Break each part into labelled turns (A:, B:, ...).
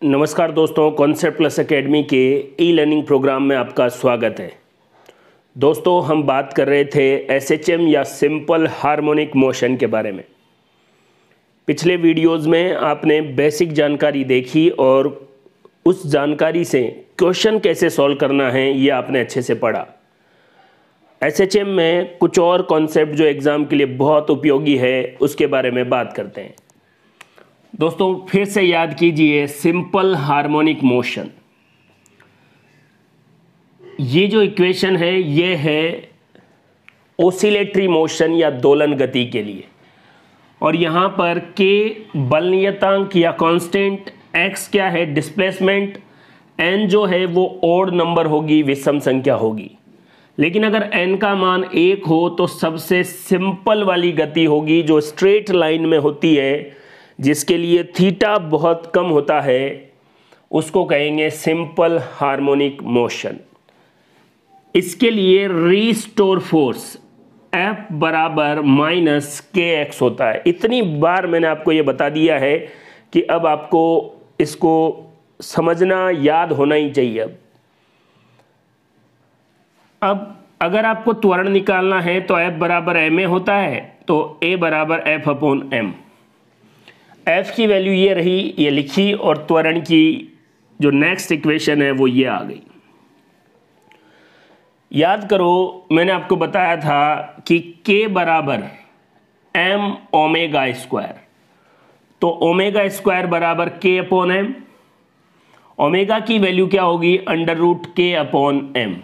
A: नमस्कार दोस्तों, concept plus academy के ई लर्निंग प्रोग्राम में आपका स्वागत है। दोस्तों, हम बात कर रहे थे एसएचएम या सिंपल हार्मोनिक मोशन के बारे में। पिछले वीडियोस में आपने बेसिक जानकारी देखी और उस जानकारी से क्वेश्चन कैसे सॉल्व करना है ये आपने अच्छे से पढ़ा। एसएचएम में कुछ और कॉन्सेप्ट जो एग्ज़ाम के लिए बहुत उपयोगी है उसके बारे में बात करते हैं। दोस्तों, फिर से याद कीजिए सिंपल हार्मोनिक मोशन। ये जो इक्वेशन है ये है ओसिलेटरी मोशन या दोलन गति के लिए, और यहाँ पर के बल नियतांक या कांस्टेंट, एक्स क्या है डिस्प्लेसमेंट, एन जो है वो ओड नंबर होगी, विषम संख्या होगी। लेकिन अगर एन का मान 1 हो तो सबसे सिंपल वाली गति होगी जो स्ट्रेट लाइन में होती है, जिसके लिए थीटा बहुत कम होता है, उसको कहेंगे सिंपल हार्मोनिक मोशन। इसके लिए रीस्टोर फोर्स F बराबर माइनस के एक्स होता है। इतनी बार मैंने आपको ये बता दिया है कि अब आपको इसको समझना याद होना ही चाहिए। अब अगर आपको त्वरण निकालना है तो F बराबर एम ए होता है, तो A बराबर F अपॉन एम। F की वैल्यू ये रही, ये लिखी, और त्वरण की जो नेक्स्ट इक्वेशन है वो ये आ गई। याद करो, मैंने आपको बताया था कि K बराबर m ओमेगा स्क्वायर, तो ओमेगा स्क्वायर बराबर K अपॉन एम। ओमेगा की वैल्यू क्या होगी? Under root K upon M.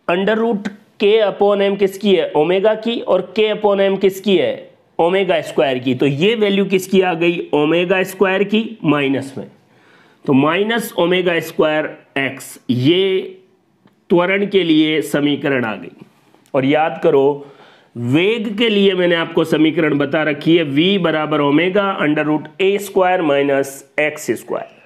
A: Under root K upon M किसकी है? ओमेगा की। और K अपॉन एम किसकी है? ओमेगा स्क्वायर की। तो ये वैल्यू किसकी आ गई? ओमेगा स्क्वायर की माइनस में, तो माइनस ओमेगा स्क्वायर एक्स, ये त्वरण के लिए समीकरण आ गई। और याद करो, वेग के लिए मैंने आपको समीकरण बता रखी है, v बराबर ओमेगा अंडर रूट ए स्क्वायर माइनस एक्स स्क्वायर।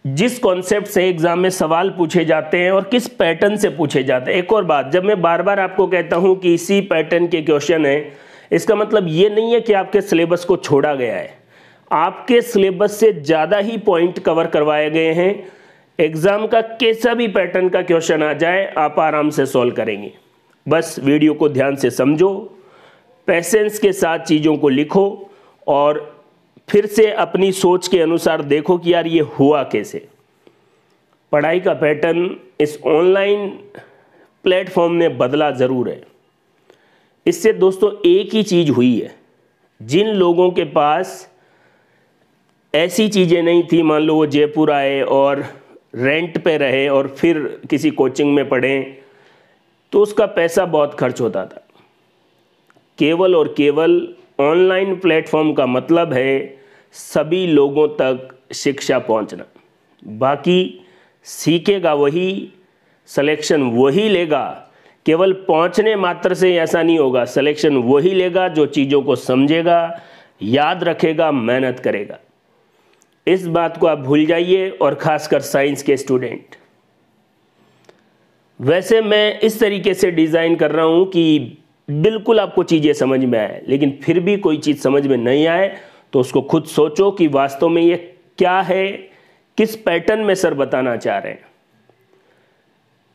A: जिस कॉन्सेप्ट से एग्जाम में सवाल पूछे जाते हैं और किस पैटर्न से पूछे जाते हैं। एक और बात, जब मैं बार बार आपको कहता हूं कि इसी पैटर्न के क्वेश्चन है, इसका मतलब ये नहीं है कि आपके सिलेबस को छोड़ा गया है। आपके सिलेबस से ज़्यादा ही पॉइंट कवर करवाए गए हैं। एग्जाम का कैसा भी पैटर्न का क्वेश्चन आ जाए, आप आराम से सॉल्व करेंगे। बस वीडियो को ध्यान से समझो, पेशेंस के साथ चीज़ों को लिखो और फिर से अपनी सोच के अनुसार देखो कि यार ये हुआ कैसे। पढ़ाई का पैटर्न इस ऑनलाइन प्लेटफॉर्म ने बदला ज़रूर है। इससे दोस्तों एक ही चीज़ हुई है, जिन लोगों के पास ऐसी चीज़ें नहीं थी, मान लो वो जयपुर आए और रेंट पे रहे और फिर किसी कोचिंग में पढ़े, तो उसका पैसा बहुत खर्च होता था। केवल और केवल ऑनलाइन प्लेटफॉर्म का मतलब है सभी लोगों तक शिक्षा पहुंचना। बाकी सीखेगा वही, सिलेक्शन वही लेगा। केवल पहुंचने मात्र से ऐसा नहीं होगा, सिलेक्शन वही लेगा जो चीज़ों को समझेगा, याद रखेगा, मेहनत करेगा। इस बात को आप भूल जाइए, और ख़ासकर साइंस के स्टूडेंट। वैसे मैं इस तरीके से डिज़ाइन कर रहा हूं कि बिल्कुल आपको चीज़ें समझ में आए, लेकिन फिर भी कोई चीज़ समझ में नहीं आए तो उसको खुद सोचो कि वास्तव में ये क्या है, किस पैटर्न में सर बताना चाह रहे हैं।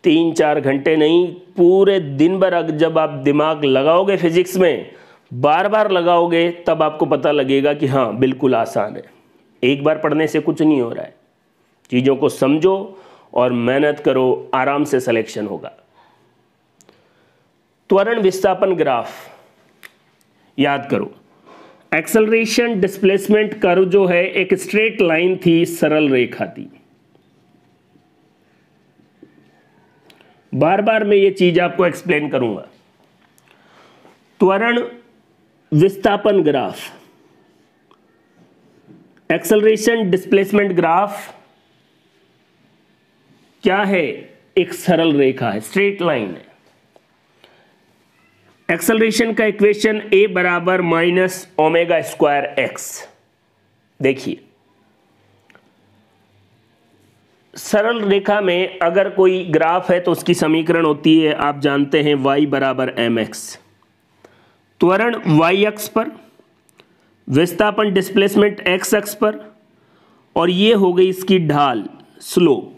A: 3-4 घंटे नहीं, पूरे दिन भर जब आप दिमाग लगाओगे फिजिक्स में, बार बार लगाओगे, तब आपको पता लगेगा कि हाँ बिल्कुल आसान है। एक बार पढ़ने से कुछ नहीं हो रहा है। चीज़ों को समझो और मेहनत करो, आराम से सिलेक्शन होगा। त्वरण विस्थापन ग्राफ याद करो। एक्सेलरेशन डिस्प्लेसमेंट कर्व जो है एक स्ट्रेट लाइन थी, सरल रेखा थी। बार बार मैं ये चीज आपको एक्सप्लेन करूंगा। त्वरण विस्थापन ग्राफ, एक्सेलरेशन डिस्प्लेसमेंट ग्राफ क्या है? एक सरल रेखा है, स्ट्रेट लाइन है। एक्सेलरेशन का इक्वेशन a बराबर माइनस ओमेगा स्क्वायर एक्स। देखिए, सरल रेखा में अगर कोई ग्राफ है तो उसकी समीकरण होती है, आप जानते हैं, y बराबर mx। त्वरण y अक्ष पर विस्थापन डिस्प्लेसमेंट एक्स अक्ष पर, और ये हो गई इसकी ढाल स्लोप।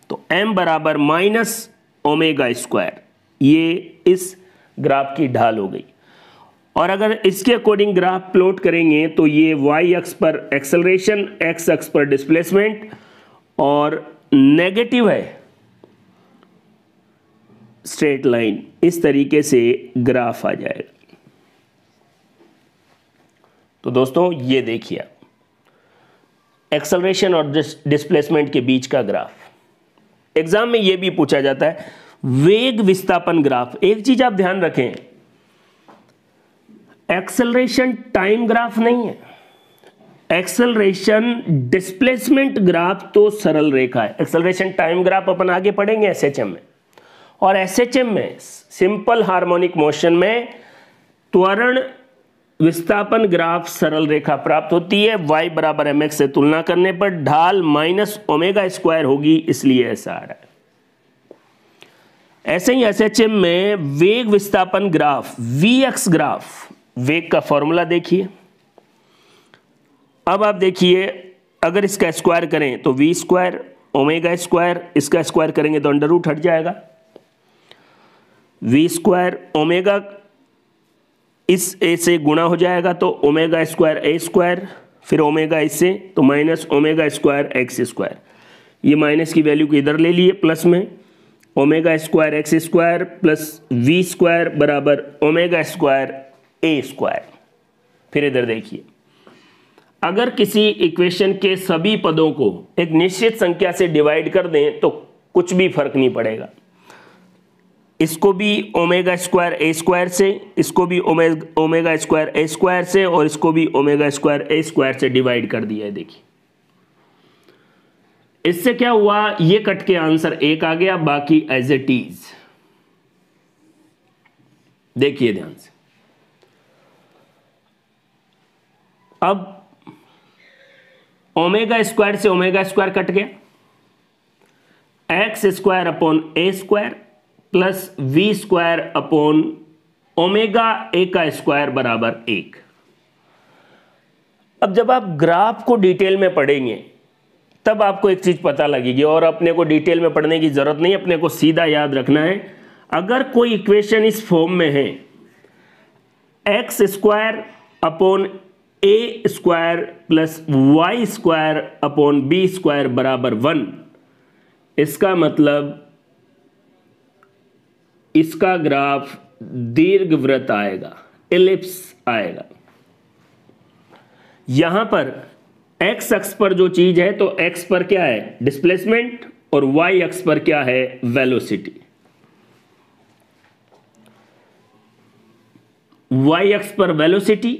A: तो m बराबर माइनस ओमेगा स्क्वायर, ये इस ग्राफ की ढाल हो गई। और अगर इसके अकॉर्डिंग ग्राफ प्लॉट करेंगे तो ये y अक्ष पर एक्सेलरेशन, x अक्ष पर डिस्प्लेसमेंट, और नेगेटिव है स्ट्रेट लाइन, इस तरीके से ग्राफ आ जाएगा। तो दोस्तों ये देखिए एक्सेलरेशन और डिस्प्लेसमेंट के बीच का ग्राफ। एग्जाम में ये भी पूछा जाता है वेग विस्थापन ग्राफ। एक चीज आप ध्यान रखें, एक्सेलरेशन टाइम ग्राफ नहीं है, एक्सेलरेशन डिस्प्लेसमेंट ग्राफ तो सरल रेखा है। एक्सेलरेशन टाइम ग्राफ अपन आगे पढ़ेंगे एसएचएम में, और एसएचएम में सिंपल हार्मोनिक मोशन में त्वरण विस्थापन ग्राफ सरल रेखा प्राप्त होती है। y बराबर mx से तुलना करने पर ढाल माइनस ओमेगा स्क्वायर होगी, इसलिए ऐसा आ रहा है। ऐसे ही एसएचएम में वेग विस्थापन ग्राफ vx ग्राफ, वेग का फॉर्मूला देखिए। अब आप देखिए अगर इसका स्क्वायर करें तो v स्क्वायर ओमेगा स्क्वायर, इसका स्क्वायर करेंगे तो अंडर रूट हट जाएगा। v स्क्वायर ओमेगा इस a से गुणा हो जाएगा तो ओमेगा स्क्वायर a स्क्वायर, फिर ओमेगा इससे तो minus omega square x square. ये माइनस की वैल्यू को इधर ले लिए प्लस में, omega square x square plus v square बराबर ओमेगा स्क्वायर a स्क्वायर। फिर इधर देखिए, अगर किसी इक्वेशन के सभी पदों को एक निश्चित संख्या से डिवाइड कर दें तो कुछ भी फर्क नहीं पड़ेगा। इसको भी ओमेगा स्क्वायर ए स्क्वायर से, इसको भी ओमेगा स्क्वायर ए स्क्वायर से, और इसको भी ओमेगा स्क्वायर ए स्क्वायर से डिवाइड कर दिया है। देखिए इससे क्या हुआ, ये कट के आंसर 1 आ गया, बाकी एज इट इज। देखिए ध्यान से, अब ओमेगा स्क्वायर से ओमेगा स्क्वायर कट गया, x square upon a square plus v square upon omega a का स्क्वायर बराबर 1। अब जब आप ग्राफ को डिटेल में पढ़ेंगे तब आपको एक चीज पता लगेगी, और अपने को डिटेल में पढ़ने की जरूरत नहीं, अपने को सीधा याद रखना है। अगर कोई इक्वेशन इस फॉर्म में है, x square upon a square plus y square upon b square बराबर 1, इसका मतलब इसका ग्राफ दीर्घवृत्त आएगा, एलिप्स आएगा। यहां पर x अक्ष पर जो चीज है तो x पर क्या है डिस्प्लेसमेंट, और y अक्ष पर क्या है वेलोसिटी। y अक्ष पर वेलोसिटी,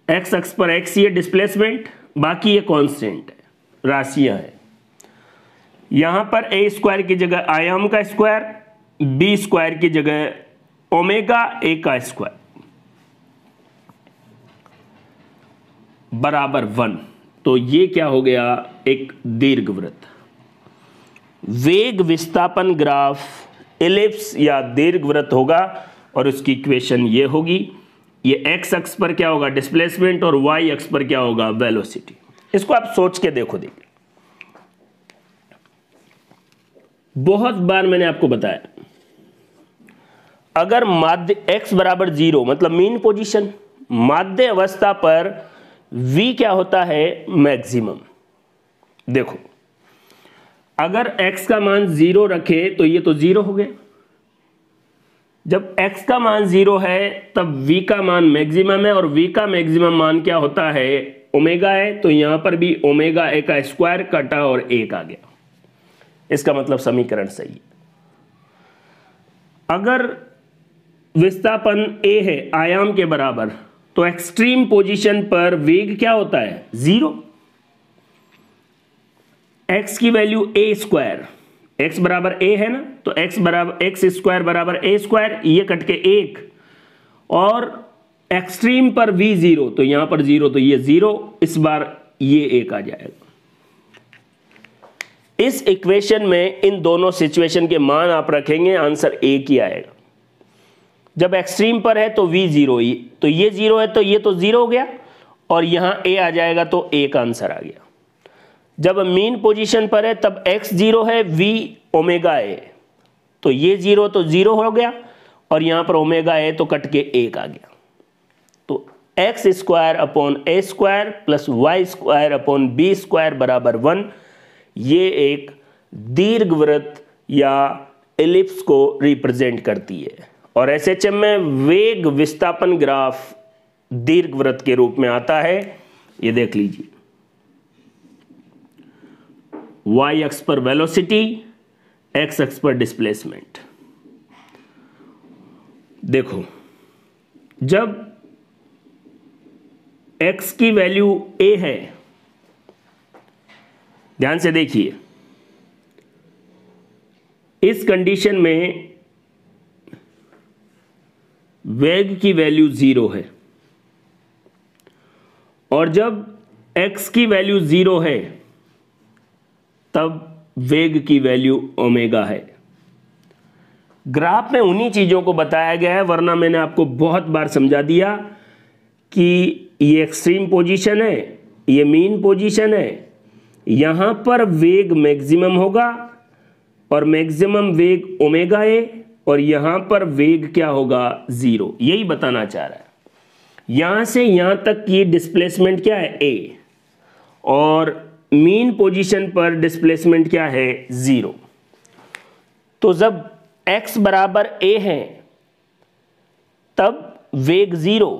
A: x अक्ष पर x ये डिस्प्लेसमेंट, बाकी ये कांस्टेंट है, राशियां है। यहां पर a स्क्वायर की जगह आयाम का स्क्वायर, b स्क्वायर की जगह ओमेगा a का स्क्वायर बराबर 1। तो ये क्या हो गया, एक दीर्घवृत्त। वेग विस्थापन ग्राफ एलिप्स या दीर्घवृत्त होगा, और उसकी इक्वेशन ये होगी। ये x अक्ष पर क्या होगा डिस्प्लेसमेंट, और y अक्ष पर क्या होगा वेलोसिटी। इसको आप सोच के देखो। देखिए बहुत बार मैंने आपको बताया, अगर माध्य x बराबर 0 मतलब मीन पोजीशन, माध्य अवस्था पर v क्या होता है मैक्सिमम। देखो अगर x का मान 0 रखे तो ये तो 0 हो गया। जब x का मान 0 है तब v का मान मैक्सिमम है, और v का मैक्सिमम मान क्या होता है ओमेगा है। तो यहां पर भी ओमेगा ए का स्क्वायर कटा और 1 आ गया। इसका मतलब समीकरण सही है। अगर विस्थापन a है आयाम के बराबर, तो एक्सट्रीम पोजीशन पर वेग क्या होता है 0। x की वैल्यू a स्क्वायर, x बराबर a है ना, तो x स्क्वायर बराबर a स्क्वायर, ये कट के 1, और एक्सट्रीम पर v 0, तो यहां पर 0 तो ये 0, इस बार ये 1 आ जाएगा। इस इक्वेशन में इन दोनों सिचुएशन के मान आप रखेंगे, आंसर 1 ही आएगा। जब एक्सट्रीम पर है तो v 0 ही, तो ये 0 है तो ये तो 0 हो गया, और यहाँ a आ जाएगा तो a का आंसर आ गया। जब मीन पोजीशन पर है तब x 0 है, v ओमेगा a, तो ये 0 तो 0 हो गया और यहाँ पर ओमेगा a तो कट के 1 आ गया। तो x square upon a square plus y square upon b square बराबर 1, ये एक दीर्घवृत्त या एलिप्स को रिप्रेजेंट करती है और एसएचएम में वेग विस्थापन ग्राफ दीर्घवृत्त के रूप में आता है। ये देख लीजिए, वाई अक्ष पर वेलोसिटी, एक्स अक्ष पर डिस्प्लेसमेंट। देखो, जब x की वैल्यू a है, ध्यान से देखिए, इस कंडीशन में वेग की वैल्यू 0 है और जब x की वैल्यू 0 है तब वेग की वैल्यू ओमेगा है। ग्राफ में उन्हीं चीजों को बताया गया है, वरना मैंने आपको बहुत बार समझा दिया कि ये एक्सट्रीम पोजीशन है, ये मीन पोजीशन है, यहां पर वेग मैक्सिमम होगा और मैक्सिमम वेग ओमेगा ए और यहां पर वेग क्या होगा 0। यही बताना चाह रहा है। यहां से यहां तक की डिस्प्लेसमेंट क्या है a और मीन पोजीशन पर डिस्प्लेसमेंट क्या है 0। तो जब x बराबर a है तब वेग 0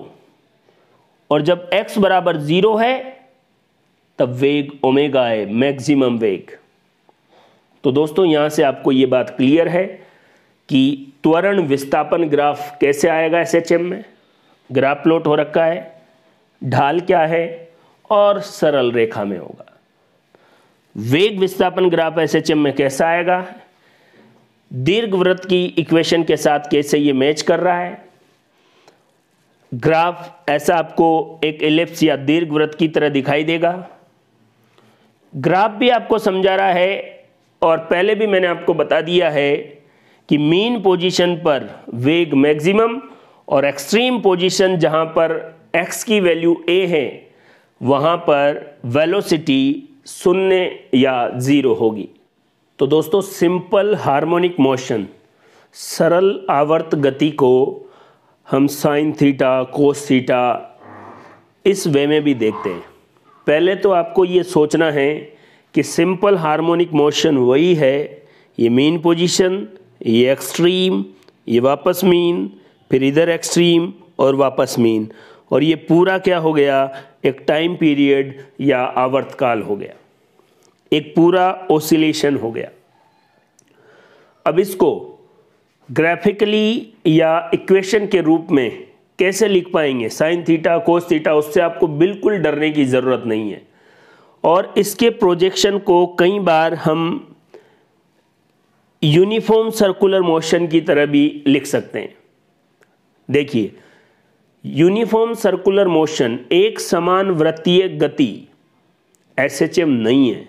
A: और जब x बराबर 0 है तब वेग ओमेगा है, मैक्सिमम वेग। तो दोस्तों यहां से आपको यह बात क्लियर है कि त्वरण विस्थापन ग्राफ कैसे आएगा। एसएचएम में ग्राफ प्लॉट हो रखा है, ढाल क्या है और सरल रेखा में होगा। वेग विस्थापन ग्राफ एसएचएम में कैसा आएगा, दीर्घवृत्त की इक्वेशन के साथ कैसे ये मैच कर रहा है। ग्राफ ऐसा आपको एक एलिप्स या दीर्घवृत्त की तरह दिखाई देगा। ग्राफ भी आपको समझा रहा है और पहले भी मैंने आपको बता दिया है कि मीन पोजीशन पर वेग मैक्सिमम और एक्सट्रीम पोजीशन जहां पर x की वैल्यू a है वहां पर वेलोसिटी 0 या 0 होगी। तो दोस्तों सिंपल हार्मोनिक मोशन, सरल आवर्त गति को हम साइन थीटा, कोस थीटा इस वे में भी देखते हैं। पहले तो आपको ये सोचना है कि सिंपल हार्मोनिक मोशन वही है, ये मीन पोजीशन, ये एक्सट्रीम, ये वापस मीन, फिर इधर एक्सट्रीम और वापस मीन, और ये पूरा क्या हो गया, एक टाइम पीरियड या आवर्तकाल हो गया, एक पूरा ओसिलेशन हो गया। अब इसको ग्राफिकली या इक्वेशन के रूप में कैसे लिख पाएंगे, साइन थीटा, कोस थीटा, उससे आपको बिल्कुल डरने की ज़रूरत नहीं है। और इसके प्रोजेक्शन को कई बार हम यूनिफॉर्म सर्कुलर मोशन की तरह भी लिख सकते हैं। देखिए, यूनिफॉर्म सर्कुलर मोशन एक समान वृत्तीय गति एसएचएम नहीं है।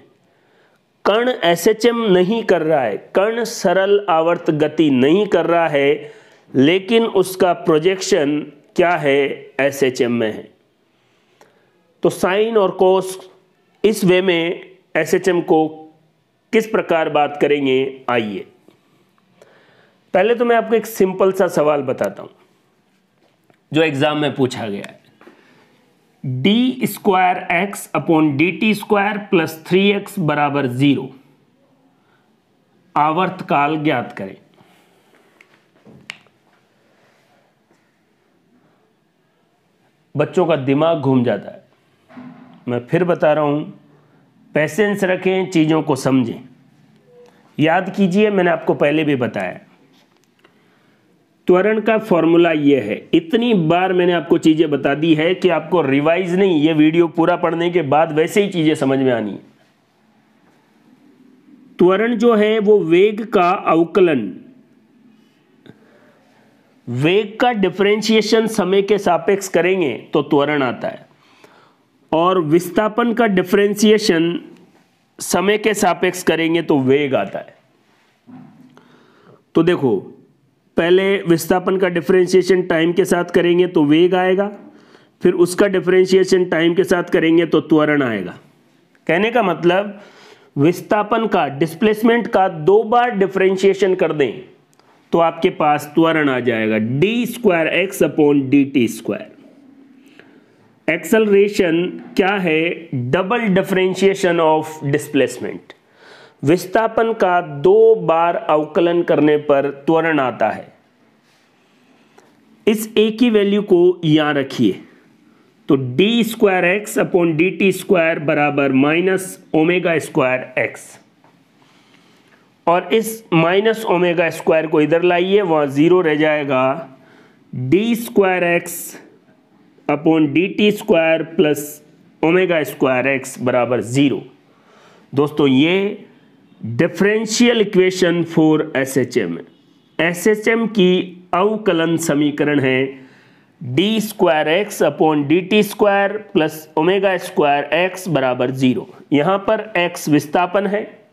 A: कण एसएचएम नहीं कर रहा है, कण सरल आवर्त गति नहीं कर रहा है, लेकिन उसका प्रोजेक्शन क्या है, एसएचएम में है। तो साइन और कोस इस वे में एसएचएम को किस प्रकार बात करेंगे, आइए पहले तो मैं आपको एक सिंपल सा सवाल बताता हूं जो एग्जाम में पूछा गया है। D square x upon D T square plus 3x बराबर 0, आवर्तकाल ज्ञात करें। बच्चों का दिमाग घूम जाता है। मैं फिर बता रहा हूं, पेशेंस रखें, चीजों को समझें, याद कीजिए, मैंने आपको पहले भी बताया त्वरण का फॉर्मूला यह है। इतनी बार मैंने आपको चीजें बता दी है कि आपको रिवाइज नहीं, ये वीडियो पूरा पढ़ने के बाद वैसे ही चीजें समझ में आनी है। त्वरण जो है वो वेग का अवकलन, वेग का डिफरेंशिएशन समय के सापेक्ष करेंगे तो त्वरण आता है, और विस्थापन का डिफरेंशिएशन समय के सापेक्ष करेंगे तो वेग आता है। तो देखो, पहले विस्थापन का डिफरेंशिएशन टाइम के साथ करेंगे तो वेग आएगा, फिर उसका डिफरेंशिएशन टाइम के साथ करेंगे तो त्वरण आएगा। कहने का मतलब विस्थापन का, डिस्प्लेसमेंट का 2 बार डिफरेंशिएशन कर दें तो आपके पास त्वरण आ जाएगा d²x/dt²। एक्सेलरेशन क्या है? Double differentiation of displacement. विस्थापन का 2 बार अवकलन करने पर त्वरण आता है। इस a की वैल्यू को यहां रखिए, तो d²x/dt² बराबर -ω²x, और इस -ω² को इधर लाइए, वहां 0 रह जाएगा। d²x/dt² प्लस ω²x बराबर 0। दोस्तों ये डिफरेंशियल इक्वेशन फॉर SHM है। SHM की अवकलन समीकरण है d²x/dt² प्लस ω²x बराबर 0। यहां पर x विस्थापन है,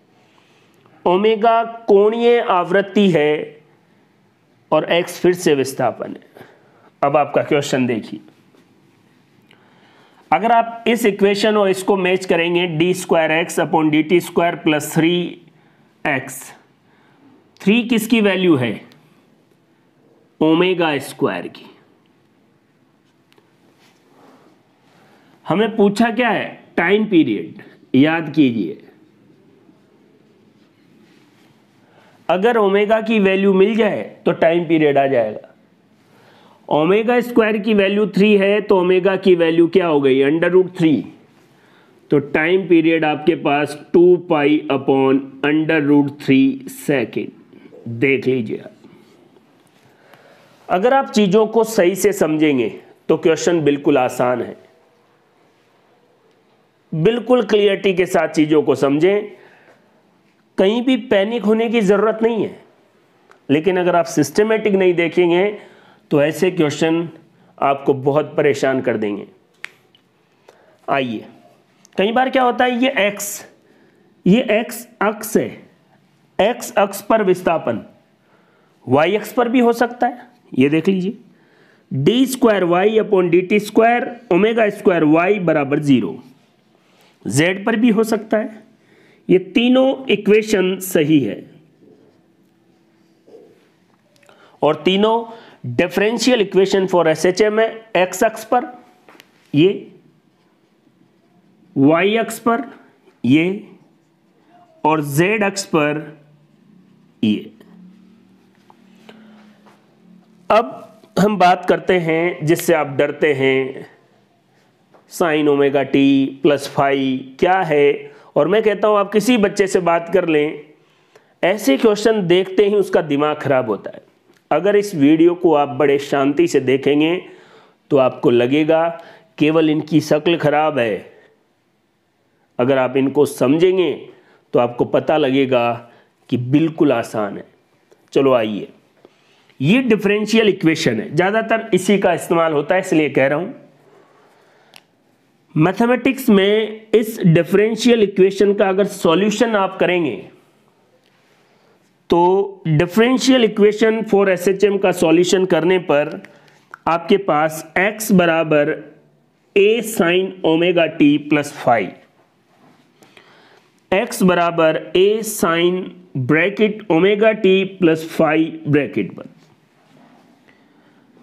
A: ओमेगा कोणीय आवृत्ति है और x फिर से विस्थापन है। अब आपका क्वेश्चन देखिए, अगर आप इस इक्वेशन और इसको मैच करेंगे d²x/dt² प्लस 3x, 3 किसकी वैल्यू है? ω² की। हमें पूछा क्या है? Time period. याद कीजिए, अगर ओमेगा की वैल्यू मिल जाए तो टाइम पीरियड आ जाएगा। ω² की वैल्यू 3 है तो ओमेगा की वैल्यू क्या हो गई? √3। तो टाइम पीरियड आपके पास 2π/√3 सेकेंड। देख लीजिए आप, अगर आप चीजों को सही से समझेंगे तो क्वेश्चन बिल्कुल आसान है। बिल्कुल क्लियरिटी के साथ चीजों को समझें, कहीं भी पैनिक होने की जरूरत नहीं है। लेकिन अगर आप सिस्टमेटिक नहीं देखेंगे तो ऐसे क्वेश्चन आपको बहुत परेशान कर देंगे। आइए, कई बार क्या होता है, ये x अक्ष है, x अक्ष पर विस्थापन y अक्ष पर भी हो सकता है। ये देख लीजिए, d²y/dt² ω² बराबर 0, z पर भी हो सकता है। ये तीनों इक्वेशन सही है और तीनों डिफरेंशियल इक्वेशन फॉर SHM है। x अक्ष पर ये, y अक्ष पर ये, और z अक्ष पर ये। अब हम बात करते हैं जिससे आप डरते हैं, sin ωt प्लस फाई क्या है। और मैं कहता हूं आप किसी बच्चे से बात कर लें, ऐसे क्वेश्चन देखते ही उसका दिमाग खराब होता है। अगर इस वीडियो को आप बड़े शांति से देखेंगे तो आपको लगेगा केवल इनकी शक्ल खराब है। अगर आप इनको समझेंगे तो आपको पता लगेगा कि बिल्कुल आसान है। चलो आइए, ये डिफरेंशियल इक्वेशन है, ज़्यादातर इसी का इस्तेमाल होता है इसलिए कह रहा हूं। मैथमेटिक्स में इस डिफरेंशियल इक्वेशन का अगर सॉल्यूशन आप करेंगे तो डिफरेंशियल इक्वेशन फॉर SHM का सॉल्यूशन करने पर आपके पास x बराबर a sin ωt plus phi, x बराबर a sin bracket ωt plus phi bracket बंद।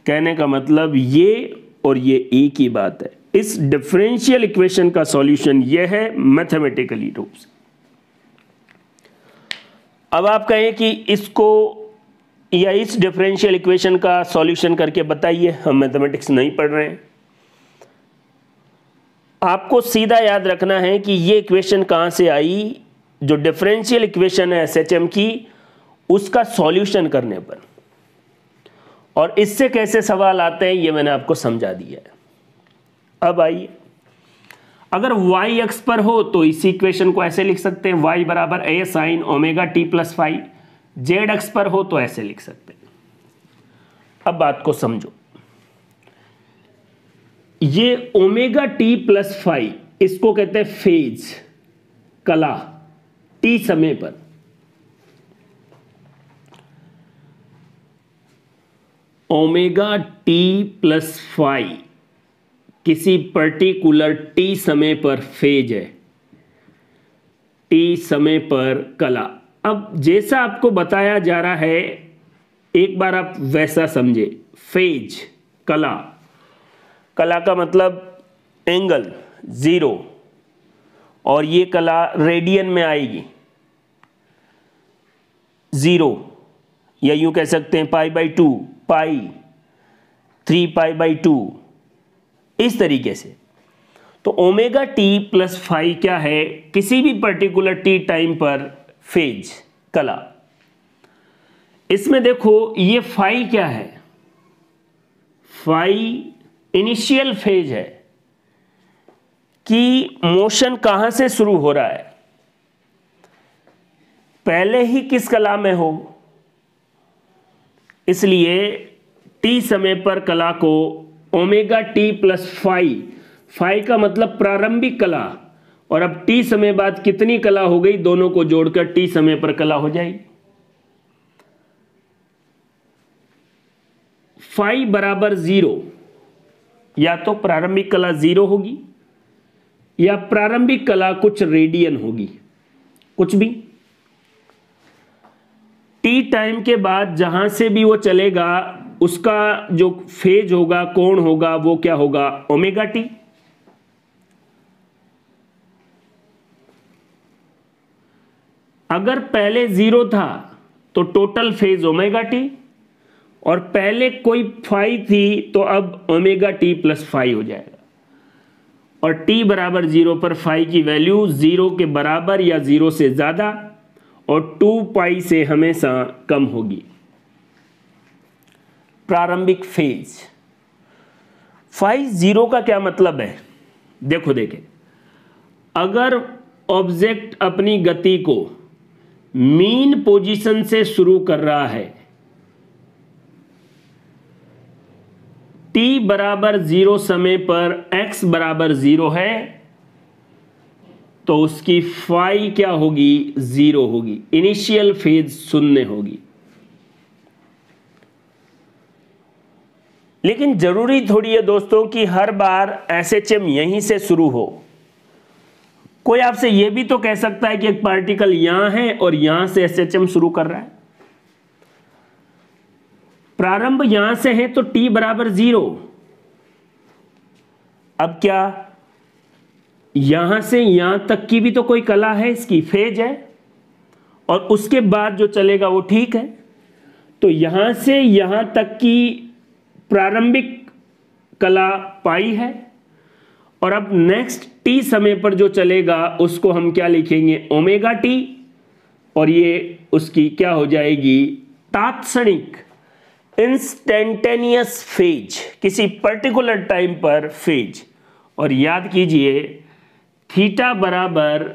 A: कहने का मतलब ये और ये एक ही बात है। इस डिफरेंशियल इक्वेशन का सॉल्यूशन यह है मैथमेटिकली रूप से। अब आप कहें कि इसको या इस डिफरेंशियल इक्वेशन का सॉल्यूशन करके बताइए, हम मैथमेटिक्स नहीं पढ़ रहे हैं। आपको सीधा याद रखना है कि ये इक्वेशन कहां से आई, जो डिफरेंशियल इक्वेशन है SHM की, उसका सॉल्यूशन करने पर। और इससे कैसे सवाल आते हैं ये मैंने आपको समझा दिया है। अब आइए, अगर y अक्ष पर हो तो इस इक्वेशन को ऐसे लिख सकते हैं, y बराबर a sin ωt plus phi. z अक्ष पर हो तो ऐसे लिख सकते हैं। अब बात को समझो, ये ωt प्लस फाई, इसको कहते हैं फेज, कला, t समय पर। ωt प्लस फाई किसी पर्टिकुलर टी समय पर फेज है, टी समय पर कला। अब जैसा आपको बताया जा रहा है एक बार आप वैसा समझे। फेज कला, कला का मतलब एंगल 0, और ये कला रेडियन में आएगी 0, या यूं कह सकते हैं π/2, पाई 3π/2, इस तरीके से। तो ओमेगा टी प्लस फाई क्या है, किसी भी पर्टिकुलर टी टाइम पर फेज कला। इसमें देखो ये फाई क्या है, फाई इनिशियल फेज है कि मोशन कहां से शुरू हो रहा है, पहले ही किस कला में हो। इसलिए टी समय पर कला को omega t plus phi, phi का मतलब प्रारंभिक कला, और अब टी समय बाद कितनी कला हो गई, दोनों को जोड़कर टी समय पर कला हो जाएगी। फाई बराबर 0, या तो प्रारंभिक कला 0 होगी या प्रारंभिक कला कुछ रेडियन होगी, कुछ भी। टी टाइम के बाद जहां से भी वो चलेगा उसका जो फेज होगा, कोण होगा, वो क्या होगा, ओमेगा टी। अगर पहले 0 था तो टोटल फेज ओमेगा टी, और पहले कोई फाई थी तो अब ओमेगा टी प्लस फाई हो जाएगा। और t बराबर 0 पर फाई की वैल्यू 0 के बराबर या 0 से ज्यादा और 2 पाई से हमेशा कम होगी। प्रारंभिक फेज। फाई 0 का क्या मतलब है, देखो देखें, अगर ऑब्जेक्ट अपनी गति को मीन पोजीशन से शुरू कर रहा है, t बराबर 0 समय पर x बराबर 0 है, तो उसकी फाई क्या होगी, 0 होगी, इनिशियल फेज 0 होगी। लेकिन जरूरी थोड़ी है दोस्तों कि हर बार एसएचएम यहीं से शुरू हो। कोई आपसे यह भी तो कह सकता है कि एक पार्टिकल यहां है और यहां से एसएचएम शुरू कर रहा है। प्रारंभ यहां से है तो t बराबर 0। अब क्या यहां से यहां तक की भी तो कोई कला है, इसकी फेज है, और उसके बाद जो चलेगा वो ठीक है। तो यहां से यहां तक की प्रारंभिक कला पाई है, और अब नेक्स्ट टी समय पर जो चलेगा उसको हम क्या लिखेंगे, ओमेगा टी, और ये उसकी क्या हो जाएगी, तात्क्षणिक इंस्टेंटेनियस फेज, किसी पर्टिकुलर टाइम पर फेज। और याद कीजिए थीटा बराबर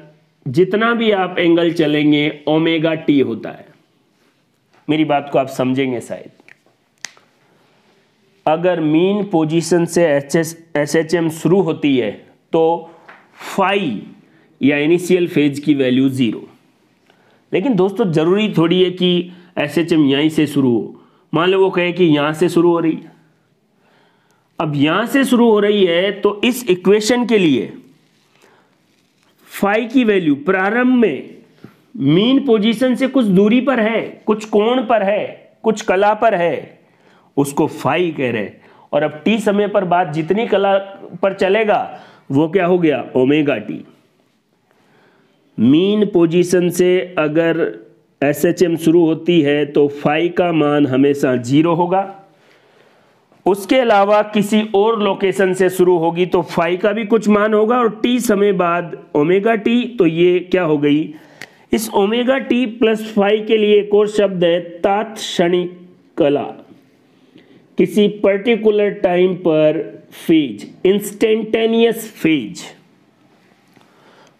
A: जितना भी आप एंगल चलेंगे ओमेगा टी होता है। मेरी बात को आप समझेंगे शायद। अगर मीन पोजीशन से एसएचएम शुरू होती है तो फाई या इनिशियल फेज की वैल्यू 0। लेकिन दोस्तों जरूरी थोड़ी है कि एसएचएम यहीं से शुरू हो। मान लो वो कहे कि यहां से शुरू हो रही है, अब यहां से शुरू हो रही है तो इस इक्वेशन के लिए फाई की वैल्यू प्रारंभ में मीन पोजीशन से कुछ दूरी पर है, कुछ कोण पर है, कुछ कला पर है, उसको फाई कह रहे हैं। और अब टी समय पर बात जितनी कला पर चलेगा वो क्या हो गया, ओमेगा टी। मीन पोजीशन से अगर एसएचएम शुरू होती है तो फाई का मान हमेशा 0 होगा। उसके अलावा किसी और लोकेशन से शुरू होगी तो फाई का भी कुछ मान होगा, और टी समय बाद ओमेगा टी। तो ये क्या हो गई, इस ओमेगा टी प्लस फाई के लिए एक और शब्द है तात्क्षणिक कला, किसी पर्टिकुलर टाइम पर फेज, इंस्टेंटेनियस फेज।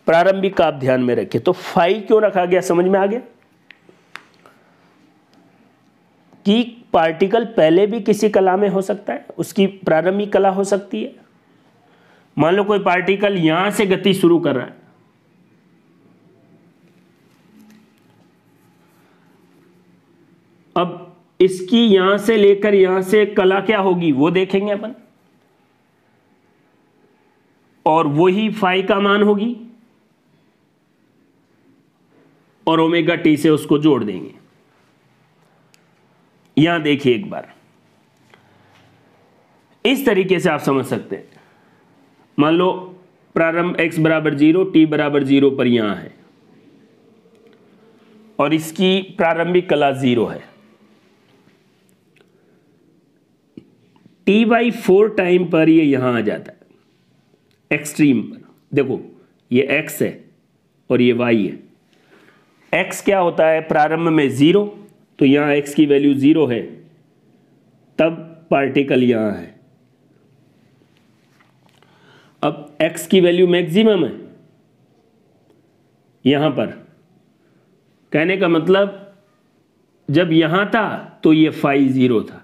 A: प्रारंभिक आप ध्यान में रखें। तो फाई क्यों रखा गया, समझ में आ गया कि पार्टिकल पहले भी किसी कला में हो सकता है, उसकी प्रारंभिक कला हो सकती है। मान लो कोई पार्टिकल यहां से गति शुरू कर रहा है, अब इसकी यहां से लेकर यहां से कला क्या होगी वो देखेंगे अपन। और वही फाई का मान होगी और ओमेगा टी से उसको जोड़ देंगे। यहां देखिए एक बार, इस तरीके से आप समझ सकते हैं। मान लो प्रारंभ x बराबर 0, t बराबर 0 पर यहां है और इसकी प्रारंभिक कला 0 है। t/4 टाइम पर ये यहां आ जाता है एक्सट्रीम पर। देखो ये x है और ये y है। x क्या होता है प्रारंभ में 0, तो यहां x की वैल्यू 0 है, तब पार्टिकल यहां है। अब x की वैल्यू मैक्सिमम है यहां पर, कहने का मतलब जब यहां था तो ये फाई 0 था।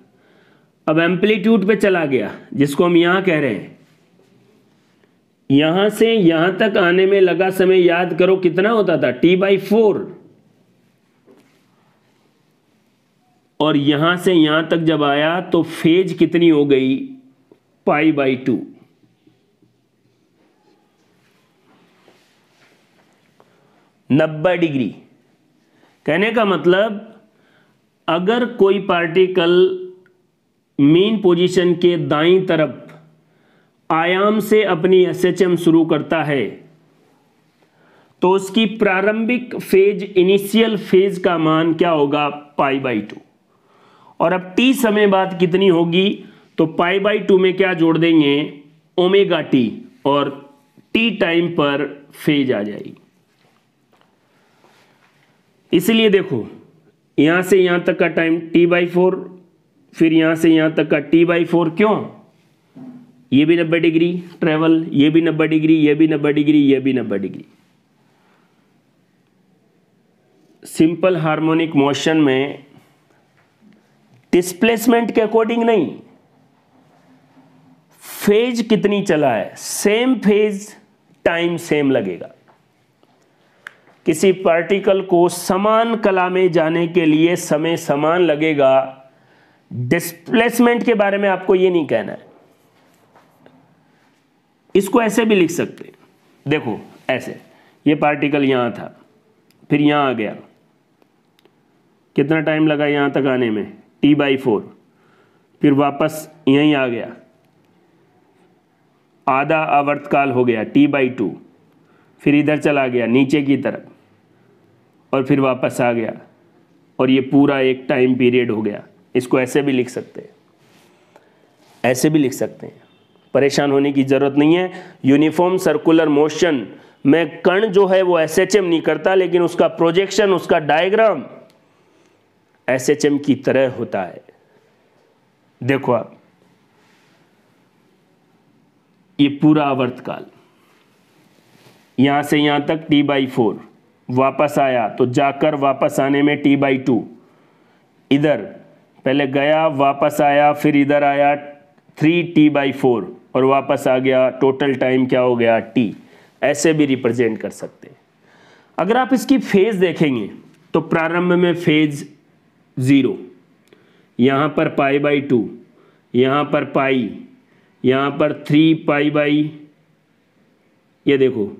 A: अब एम्पलीट्यूड पे चला गया, जिसको हम यहां कह रहे हैं। यहां से यहां तक आने में लगा समय याद करो कितना होता था, t/4, और यहां से यहां तक जब आया तो फेज कितनी हो गई, π/2। डिग्री। कहने का मतलब अगर कोई पार्टिकल मीन पोजीशन के दाईं तरफ आयाम से अपनी SHM शुरू करता है तो उसकी प्रारंभिक फेज, इनिशियल फेज का मान क्या होगा, π/2। और अब t समय बाद कितनी होगी, तो π/2 में क्या जोड़ देंगे, ओमेगा टी, और t टाइम पर फेज आ जाएगी। इसलिए देखो यहां से यहां तक का टाइम t/4, फिर यहां से यहां तक का t/4, क्यों, ये भी 90 डिग्री ट्रेवल, ये भी 90 डिग्री, ये भी 90 डिग्री, ये भी 90 डिग्री। सिंपल हार्मोनिक मोशन में डिस्प्लेसमेंट के अकॉर्डिंग नहीं, फेज कितनी चला है, सेम फेज टाइम सेम लगेगा। किसी पार्टिकल को समान कला में जाने के लिए समय समान लगेगा। डिस्प्लेसमेंट के बारे में आपको यह नहीं कहना है। इसको ऐसे भी लिख सकते हैं, देखो ऐसे, ये पार्टिकल यहां था, फिर यहां आ गया, कितना टाइम लगा यहां तक आने में, t/4, फिर वापस यहीं आ गया, आधा आवर्तकाल हो गया t/2, फिर इधर चला गया नीचे की तरफ और फिर वापस आ गया, और ये पूरा एक टाइम पीरियड हो गया। इसको ऐसे भी लिख सकते हैं, ऐसे भी लिख सकते हैं, परेशान होने की जरूरत नहीं है। यूनिफॉर्म सर्कुलर मोशन में कण जो है वो SHM नहीं करता, लेकिन उसका प्रोजेक्शन, उसका डायग्राम SHM की तरह होता है। देखो आप, ये पूरा आवर्तकाल यहां से यहां तक t/4, वापस आया तो जाकर वापस आने में t/2, इधर पहले गया वापस आया, फिर इधर आया 3t/4 और वापस आ गया, टोटल टाइम क्या हो गया, t। ऐसे भी रिप्रेजेंट कर सकते हैं। अगर आप इसकी फेज देखेंगे तो प्रारंभ में फेज 0, यहां पर π/2, यहां पर पाई, यहां पर 3π/, ये देखो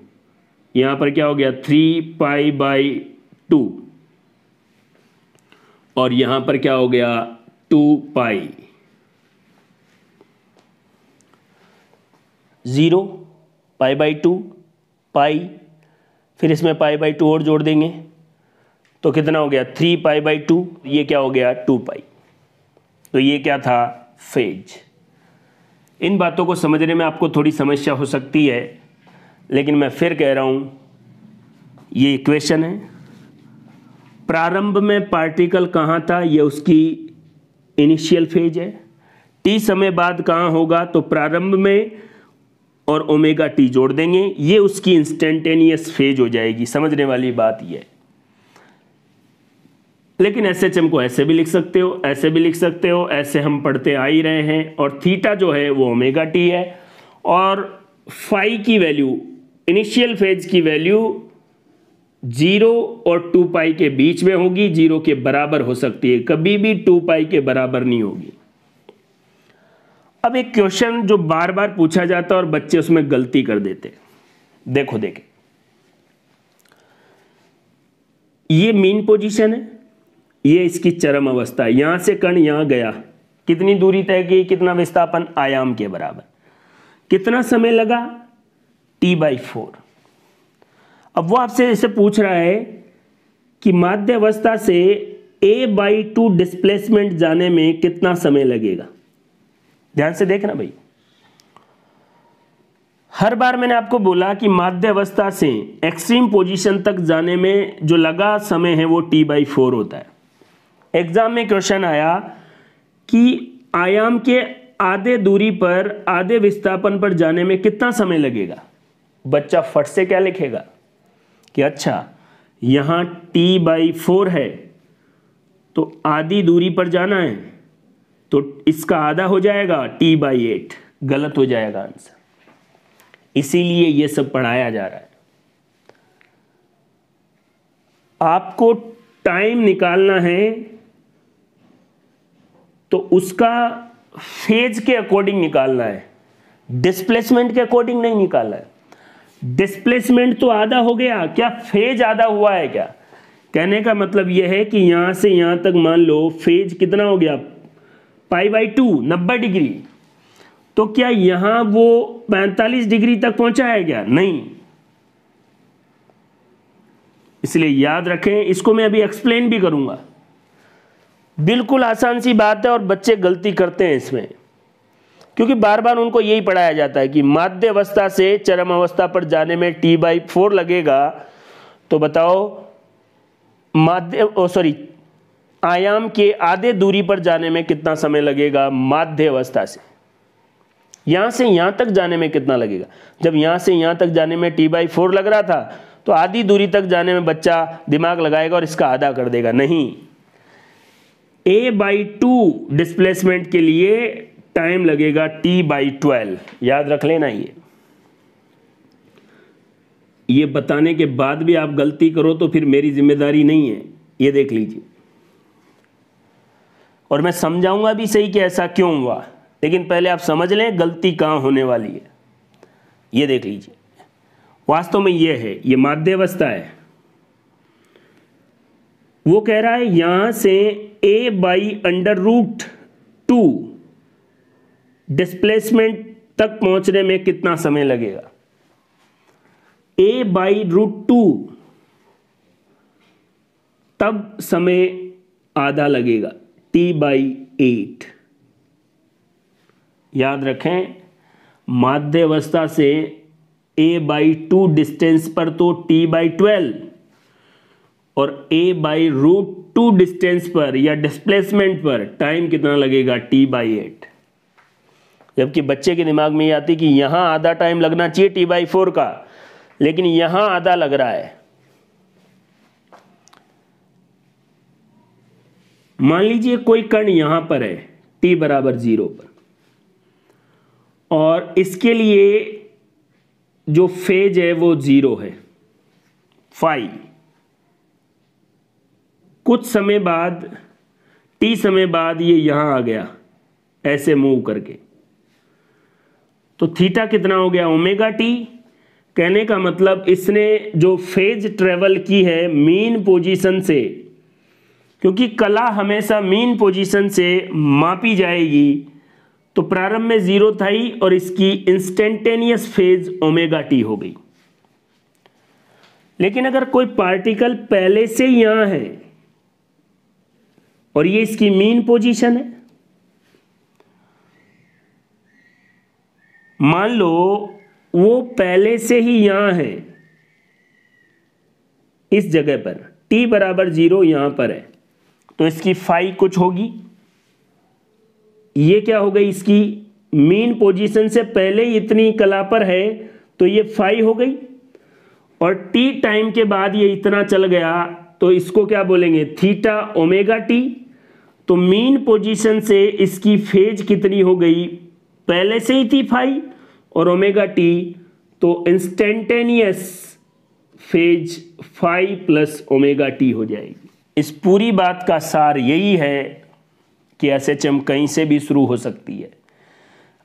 A: यहां पर क्या हो गया 3π/2, और यहां पर क्या हो गया 2π। 0, π/2, पाई, फिर इसमें π/2 और जोड़ देंगे तो कितना हो गया 3π/2, ये क्या हो गया 2π। तो ये क्या था, फेज। इन बातों को समझने में आपको थोड़ी समस्या हो सकती है, लेकिन मैं फिर कह रहा हूं, ये इक्वेशन है। प्रारंभ में पार्टिकल कहां था, ये उसकी इनिशियल फेज है। टी समय बाद कहां होगा, तो प्रारंभ में, और ओमेगा टी जोड़ देंगे, ये उसकी इंस्टेंटेनियस फेज हो जाएगी। समझने वाली बात ये है। लेकिन SHM को ऐसे भी लिख सकते हो, ऐसे भी लिख सकते हो, ऐसे हम पढ़ते आ ही रहे हैं। और थीटा जो है वो ओमेगा टी है, और फाई की वैल्यू, इनिशियल फेज की वैल्यू 0 और 2π के बीच में होगी, 0 के बराबर हो सकती है, कभी भी 2π के बराबर नहीं होगी। अब एक क्वेश्चन जो बार बार पूछा जाता है और बच्चे उसमें गलती कर देते, देखो देखें, ये मीन पोजीशन है, ये इसकी चरम अवस्था है, यहां से कण यहां गया, कितनी दूरी तय की, कितना विस्थापन, आयाम के बराबर, कितना समय लगा, t/4। अब वो आपसे ऐसे पूछ रहा है कि माध्य अवस्था से a/2 डिस्प्लेसमेंट जाने में कितना समय लगेगा। ध्यान से देखना भाई, हर बार मैंने आपको बोला कि माध्य अवस्था से एक्सट्रीम पोजीशन तक जाने में जो लगा समय है वो t/4 होता है। एग्जाम में क्वेश्चन आया कि आयाम के आधे दूरी पर आधे विस्थापन पर जाने में कितना समय लगेगा। बच्चा फट से क्या लिखेगा कि अच्छा यहां t/4 है तो आधी दूरी पर जाना है तो इसका आधा हो जाएगा t/8। गलत हो जाएगा आंसर, इसीलिए यह सब पढ़ाया जा रहा है। आपको टाइम निकालना है तो उसका फेज के अकॉर्डिंग निकालना है, डिस्प्लेसमेंट के अकॉर्डिंग नहीं निकालना है। डिस्प्लेसमेंट तो आधा हो गया, क्या फेज आधा हुआ है क्या? कहने का मतलब यह है कि यहां से यहां तक मान लो फेज कितना हो गया, π/2 90 डिग्री, तो क्या यहां वो 45 डिग्री तक पहुंचा है क्या? नहीं। इसलिए याद रखें, इसको मैं अभी एक्सप्लेन भी करूंगा। बिल्कुल आसान सी बात है और बच्चे गलती करते हैं इसमें, क्योंकि बार बार उनको यही पढ़ाया जाता है कि माध्य अवस्था से चरम अवस्था पर जाने में t/4 लगेगा। तो बताओ आयाम के आधे दूरी पर जाने में कितना समय लगेगा माध्य अवस्था से? यहां से यहां तक जाने में कितना लगेगा? जब यहां से यहां तक जाने में t/4 लग रहा था तो आधी दूरी तक जाने में बच्चा दिमाग लगाएगा और इसका आधा कर देगा। नहीं, a/2 डिस्प्लेसमेंट के लिए टाइम लगेगा t/12। याद रख लेना, ये बताने के बाद भी आप गलती करो तो फिर मेरी जिम्मेदारी नहीं है, ये देख लीजिए। और मैं समझाऊंगा भी सही कि ऐसा क्यों हुआ, लेकिन पहले आप समझ लें गलती कहां होने वाली है। ये देख लीजिए, वास्तव में ये है, ये माध्य अवस्था है। वो कह रहा है यहां से a/√2 डिस्प्लेसमेंट तक पहुंचने में कितना समय लगेगा। a/√2 तब समय आधा लगेगा, t/8। याद रखें, माध्य अवस्था से a/2 डिस्टेंस पर तो t/12 और a/√2 डिस्टेंस पर या डिस्प्लेसमेंट पर टाइम कितना लगेगा, t/8। जबकि बच्चे के दिमाग में ये आती कि यहां आधा टाइम लगना चाहिए t/4 का, लेकिन यहां आधा लग रहा है। मान लीजिए कोई कण यहां पर है t=0 पर, और इसके लिए जो फेज है वो 0 है, फाई। कुछ समय बाद, t समय बाद ये यहां आ गया ऐसे मूव करके, तो थीटा कितना हो गया, ω/t। कहने का मतलब इसने जो फेज ट्रेवल की है मीन पोजीशन से, क्योंकि कला हमेशा मीन पोजीशन से मापी जाएगी, तो प्रारंभ में 0 था ही और इसकी इंस्टेंटेनियस फेज ω/t हो गई। लेकिन अगर कोई पार्टिकल पहले से यहां है और ये इसकी मीन पोजीशन है, मान लो वो पहले से ही यहां है इस जगह पर, t=0 यहां पर है, तो इसकी फाई कुछ होगी। ये क्या हो गई, इसकी मीन पोजीशन से पहले ही इतनी कला पर है तो ये फाई हो गई, और t टाइम के बाद ये इतना चल गया तो इसको क्या बोलेंगे, थीटा ω/t। तो मीन पोजीशन से इसकी फेज कितनी हो गई, पहले से ही थी फाई और ω/t, तो instantaneous phase phi plus ω/t हो जाएगी। इस पूरी बात का सार यही है कि SHM कहीं से भी शुरू हो सकती है,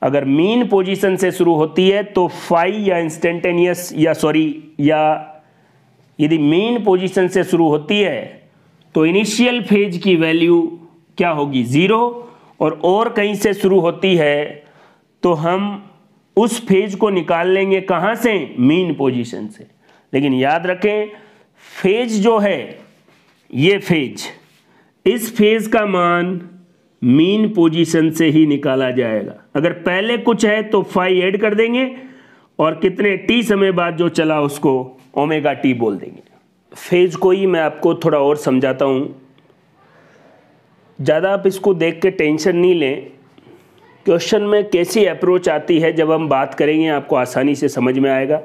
A: अगर मीन पोजीशन से शुरू होती है तो फाई या इंस्टेंटेनियस या यदि मीन पोजीशन से शुरू होती है तो इनिशियल फेज की वैल्यू क्या होगी 0, और कहीं से शुरू होती है तो हम उस फेज को निकाल लेंगे कहां से, मीन पोजीशन से। लेकिन याद रखें फेज जो है ये फेज, इस फेज का मान मीन पोजीशन से ही निकाला जाएगा। अगर पहले कुछ है तो फाई ऐड कर देंगे और कितने टी समय बाद जो चला उसको ओमेगा टी बोल देंगे। फेज को ही मैं आपको थोड़ा और समझाता हूं, ज़्यादा आप इसको देख के टेंशन नहीं लें। क्वेश्चन में कैसी अप्रोच आती है जब हम बात करेंगे आपको आसानी से समझ में आएगा।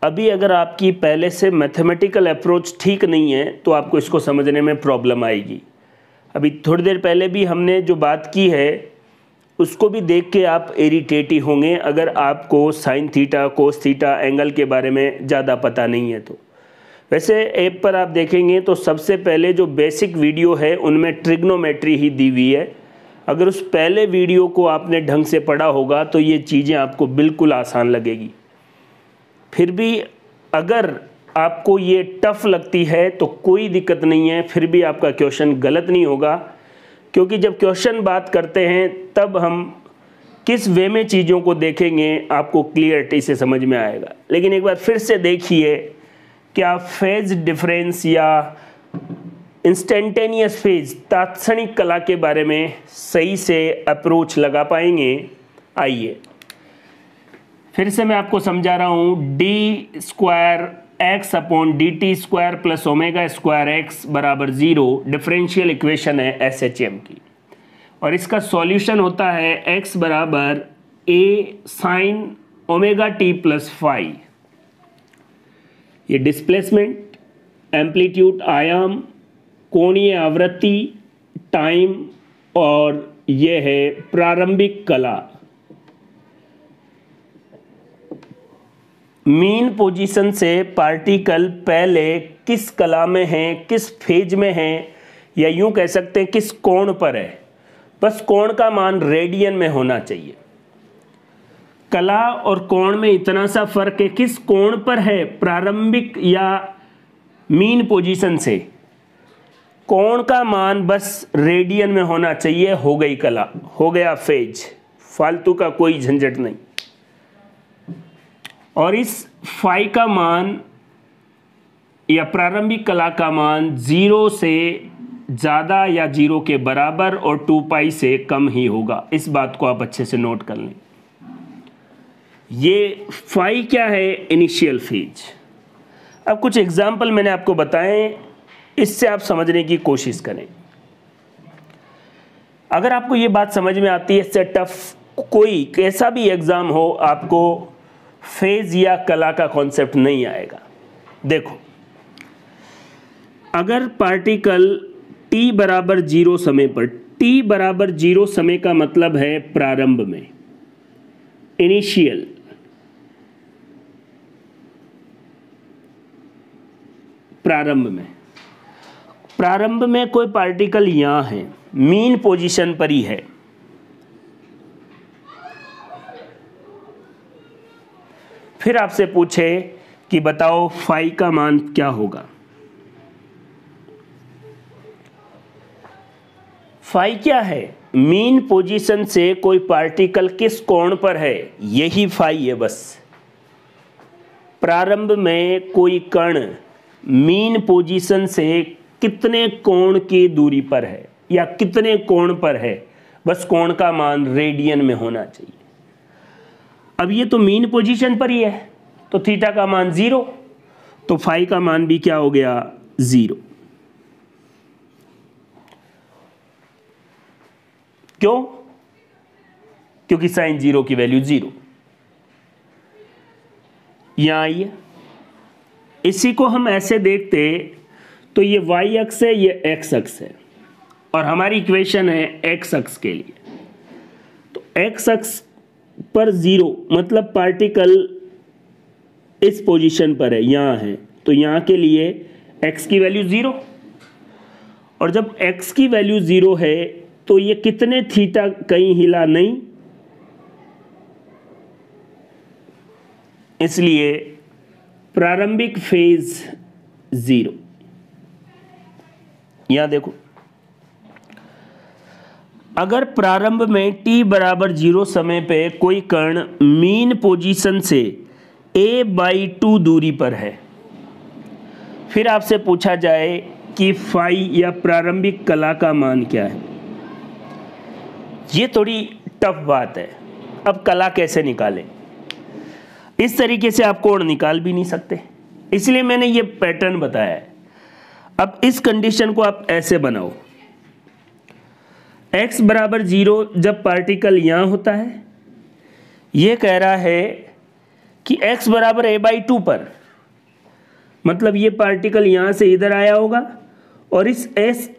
A: अभी अगर आपकी पहले से मैथमेटिकल अप्रोच ठीक नहीं है तो आपको इसको समझने में प्रॉब्लम आएगी। अभी थोड़ी देर पहले भी हमने जो बात की है उसको भी देख के आप इरिटेट ही होंगे अगर आपको sign theta cos theta angle के बारे में ज़्यादा पता नहीं है तो। वैसे ऐप पर आप देखेंगे तो सबसे पहले जो बेसिक वीडियो है उनमें ट्रिग्नोमेट्री ही दी हुई है। अगर उस पहले वीडियो को आपने ढंग से पढ़ा होगा तो ये चीज़ें आपको बिल्कुल आसान लगेगी। फिर भी अगर आपको ये टफ लगती है तो कोई दिक्कत नहीं है, फिर भी आपका क्वेश्चन गलत नहीं होगा, क्योंकि जब क्वेश्चन बात करते हैं तब हम किस वे में चीज़ों को देखेंगे आपको क्लियरिटी से समझ में आएगा। लेकिन एक बार फिर से देखिए क्या फेज डिफरेंस या इंस्टेंटेनियस फेज तात्क्षणिक कला के बारे में सही से अप्रोच लगा पाएंगे। आइए फिर से मैं आपको समझा रहा हूँ। D square x upon D T square plus omega square x बराबर 0 डिफरेंशियल इक्वेशन है SHM की, और इसका सॉल्यूशन होता है x बराबर a sine omega t plus phi. ये डिस्प्लेसमेंट, एम्पलीट्यूड आयाम, कोणीय आवृत्ति, टाइम और ये है प्रारंभिक कला। मीन पोजीशन से पार्टिकल पहले किस कला में है, किस फेज में है, या यूं कह सकते हैं किस कोण पर है। बस कोण का मान रेडियन में होना चाहिए। कला और कोण में इतना सा फर्क है, किस कोण पर है, प्रारंभिक या मीन पोजीशन से। कोण का मान बस रेडियन में होना चाहिए, हो गई कला, हो गया फेज, फालतू का कोई झंझट नहीं। और इस फाई का मान या प्रारंभिक कला का मान 0 से ज़्यादा या 0 के बराबर और 2 पाई से कम ही होगा। इस बात को आप अच्छे से नोट कर लें। ये फाई क्या है, इनिशियल फेज। अब कुछ एग्जाम्पल मैंने आपको बताएं, इससे आप समझने की कोशिश करें। अगर आपको ये बात समझ में आती है, इससे टफ कोई कैसा भी एग्जाम हो आपको फेज या कला का कॉन्सेप्ट नहीं आएगा। देखो, अगर पार्टिकल t बराबर 0 समय पर, t बराबर 0 समय का मतलब है प्रारंभ में, इनिशियल, प्रारंभ में कोई पार्टिकल यहां है, मीन पोजीशन पर ही है। फिर आपसे पूछे कि बताओ फाई का मान क्या होगा। फाई क्या है, मीन पोजीशन से कोई पार्टिकल किस कोण पर है, यही फाई है। बस प्रारंभ में कोई कण मीन पोजीशन से कितने कोण की दूरी पर है या कितने कोण पर है, बस कोण का मान रेडियन में होना चाहिए। अब ये तो मीन पोजीशन पर ही है तो थीटा का मान 0, तो फाई का मान भी क्या हो गया, 0। क्यों? क्योंकि साइन 0 की वैल्यू 0 यहां आई है। इसी को हम ऐसे देखते तो ये y अक्ष है, ये x अक्ष है, और हमारी इक्वेशन है x अक्ष के लिए। तो x अक्ष पर 0 मतलब पार्टिकल इस पोजीशन पर है, यहां है, तो यहां के लिए x की वैल्यू 0, और जब x की वैल्यू 0 है तो ये कितने थीटा कहीं हिला नहीं, इसलिए प्रारंभिक फेज 0। यहां देखो, अगर प्रारंभ में t बराबर 0 समय पे कोई कण मीन पोजीशन से a/2 दूरी पर है, फिर आपसे पूछा जाए कि फाई या प्रारंभिक कला का मान क्या है। ये थोड़ी टफ बात है। अब कला कैसे निकालें? इस तरीके से आप कोण निकाल भी नहीं सकते, इसलिए मैंने ये पैटर्न बताया है। अब इस कंडीशन को आप ऐसे बनाओ, x बराबर 0 जब पार्टिकल यहां होता है, यह कह रहा है कि x बराबर a/2 पर, मतलब ये पार्टिकल यहां से इधर आया होगा और इस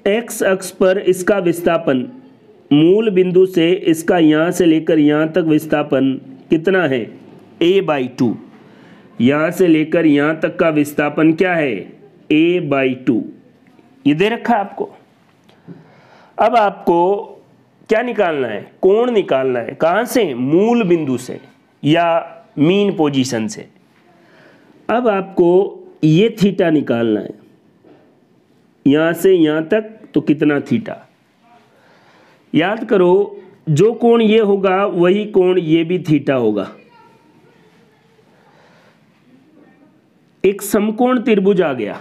A: x अक्ष पर इसका विस्थापन, मूल बिंदु से इसका यहां से लेकर यहां तक विस्थापन कितना है? a/2। यहां से लेकर यहां तक का विस्थापन क्या है? a/2। ये दे रखा है आपको। अब आपको क्या निकालना है? कोण निकालना है। कहां से? मूल बिंदु से या मीन पोजीशन से। अब आपको ये थीटा निकालना है, यहां से यहां तक तो कितना थीटा। याद करो, जो कोण ये होगा वही कोण ये भी थीटा होगा। एक समकोण त्रिभुज आ गया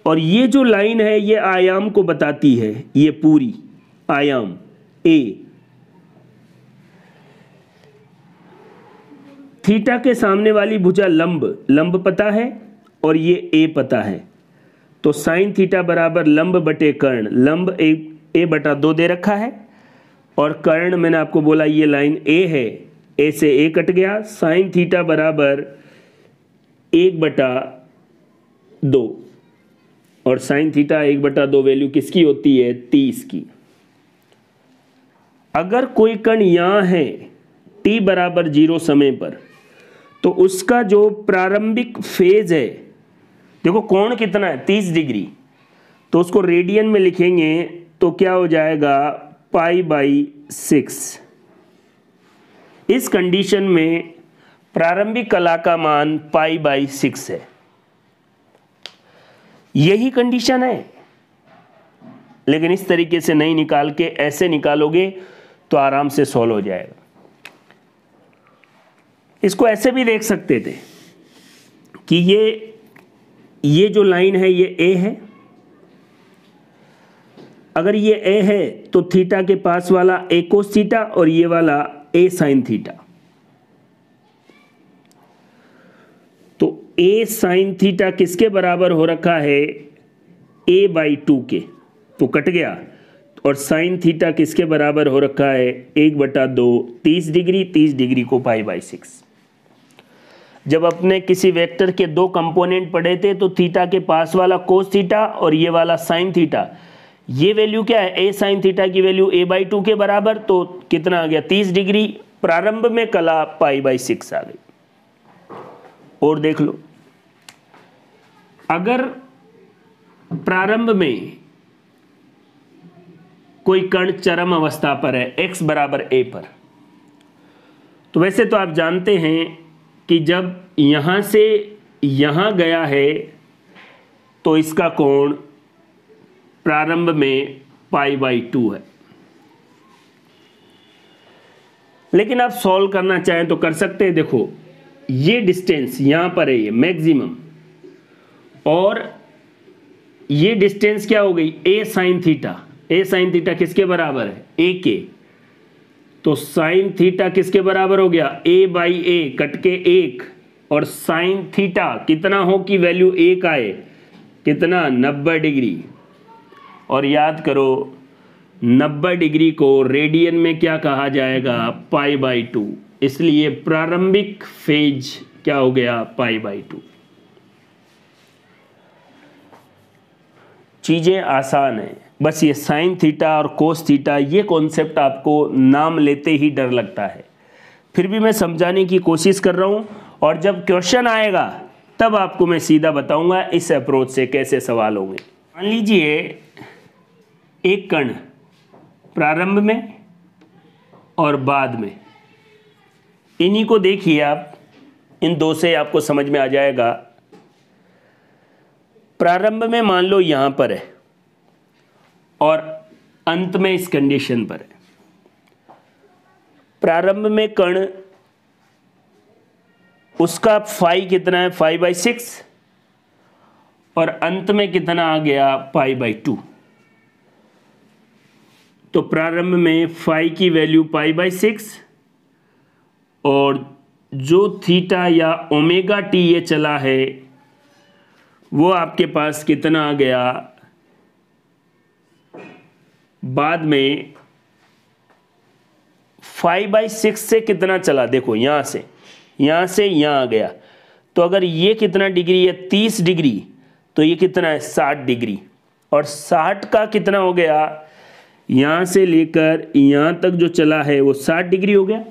A: और ये जो लाइन है ये आयाम को बताती है, ये पूरी आयाम a। थीटा के सामने वाली भुजा लंब पता है और ये a पता है, तो साइन थीटा बराबर लंब बटे कर्ण, लंब a/2 दे रखा है और कर्ण मैंने आपको बोला ये लाइन a है, a से a कट गया, साइन थीटा बराबर 1/2 और साइन थीटा 1/2 वैल्यू किसकी होती है? 30 की। अगर कोई कण यहां है t बराबर 0 समय पर, तो उसका जो प्रारंभिक फेज है, देखो कोण कितना है? 30 डिग्री, तो उसको रेडियन में लिखेंगे तो क्या हो जाएगा? π/6। इस कंडीशन में प्रारंभिक कला का मान π/6 है। यही कंडीशन है, लेकिन इस तरीके से नहीं निकाल के ऐसे निकालोगे तो आराम से सॉल्व हो जाएगा। इसको ऐसे भी देख सकते थे कि ये जो लाइन है ये a है। अगर ये a है तो थीटा के पास वाला a कोस थीटा और ये वाला a साइन थीटा, तो a साइन थीटा किसके बराबर हो रखा है? a/2 के, तो कट गया। और साइन थीटा किसके बराबर हो रखा है? 1/2, 30 डिग्री, 30 डिग्री को π/6। जब अपने किसी वेक्टर के दो कंपोनेंट पढ़े थे तो थीटा के पास वाला कोस थीटा और ये वाला साइन थीटा, ये वैल्यू क्या है? a साइन थीटा की वैल्यू a/2 के बराबर, तो कितना आ गया? 30 डिग्री। प्रारंभ में कला π/6 आ गई। और देख लो, अगर प्रारंभ में कोई कण चरम अवस्था पर है x बराबर a पर, तो वैसे तो आप जानते हैं कि जब यहां से यहां गया है तो इसका कोण प्रारंभ में π/2 है। लेकिन आप सॉल्व करना चाहें तो कर सकते हैं। देखो, ये डिस्टेंस यहां पर है, ये मैक्सिमम, और ये डिस्टेंस क्या हो गई? a sine theta. a sine theta किसके बराबर है? a के, तो साइन थीटा किसके बराबर हो गया? a/a कट के 1, और साइन थीटा कितना हो कि वैल्यू 1 आए? कितना? 90 डिग्री। और याद करो, 90 डिग्री को रेडियन में क्या कहा जाएगा? π/2। इसलिए प्रारंभिक फेज क्या हो गया? π/2। चीजें आसान है, बस ये साइन थीटा और कोस थीटा, ये कॉन्सेप्ट आपको नाम लेते ही डर लगता है। फिर भी मैं समझाने की कोशिश कर रहा हूं, और जब क्वेश्चन आएगा तब आपको मैं सीधा बताऊंगा इस अप्रोच से कैसे सवाल होंगे। मान लीजिए एक कण प्रारंभ में और बाद में, इन्हीं को देखिए आप, इन दो से आपको समझ में आ जाएगा। प्रारंभ में मान लो यहां पर है और अंत में इस कंडीशन पर है। प्रारंभ में कण उसका फाई कितना है 5/6 और अंत में कितना आ गया π/2। तो प्रारंभ में फाई की वैल्यू π/6 और जो थीटा या ओमेगा टी ये चला है वो आपके पास कितना आ गया, बाद में 5/6 से कितना चला, देखो यहां से यहां आ गया। तो अगर ये कितना डिग्री है 30 डिग्री, तो ये कितना है 60 डिग्री। और 60 का कितना हो गया, यहां से लेकर यहां तक जो चला है वो 60 डिग्री हो गया।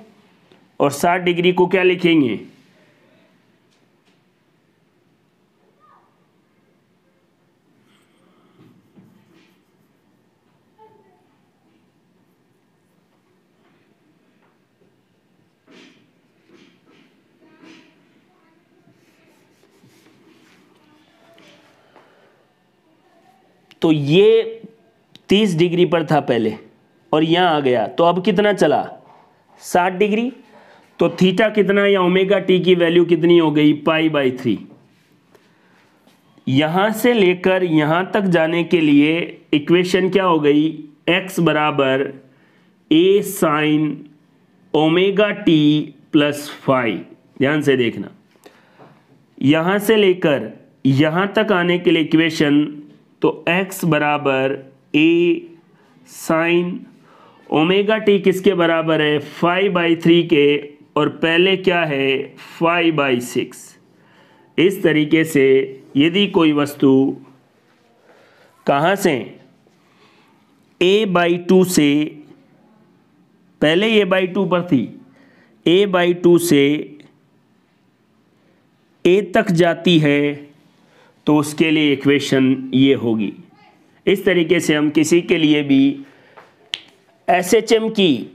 A: और 60 डिग्री को क्या लिखेंगे, तो ये 30 डिग्री पर था पहले और यहां आ गया, तो अब कितना चला 60 डिग्री। तो थीटा कितना या ओमेगा टी की वैल्यू कितनी हो गई π/3। यहां से लेकर यहां तक जाने के लिए इक्वेशन क्या हो गई, x बराबर a sin omega t plus phi. ध्यान से देखना, यहां से लेकर यहां तक आने के लिए इक्वेशन, तो x बराबर a sin ओमेगा टी किसके बराबर है 5/3 के, और पहले क्या है 5/6। इस तरीके से यदि कोई वस्तु कहां से a/2 से, पहले a/2 पर थी, a/2 से a तक जाती है तो उसके लिए इक्वेशन ये होगी। इस तरीके से हम किसी के लिए भी SHM की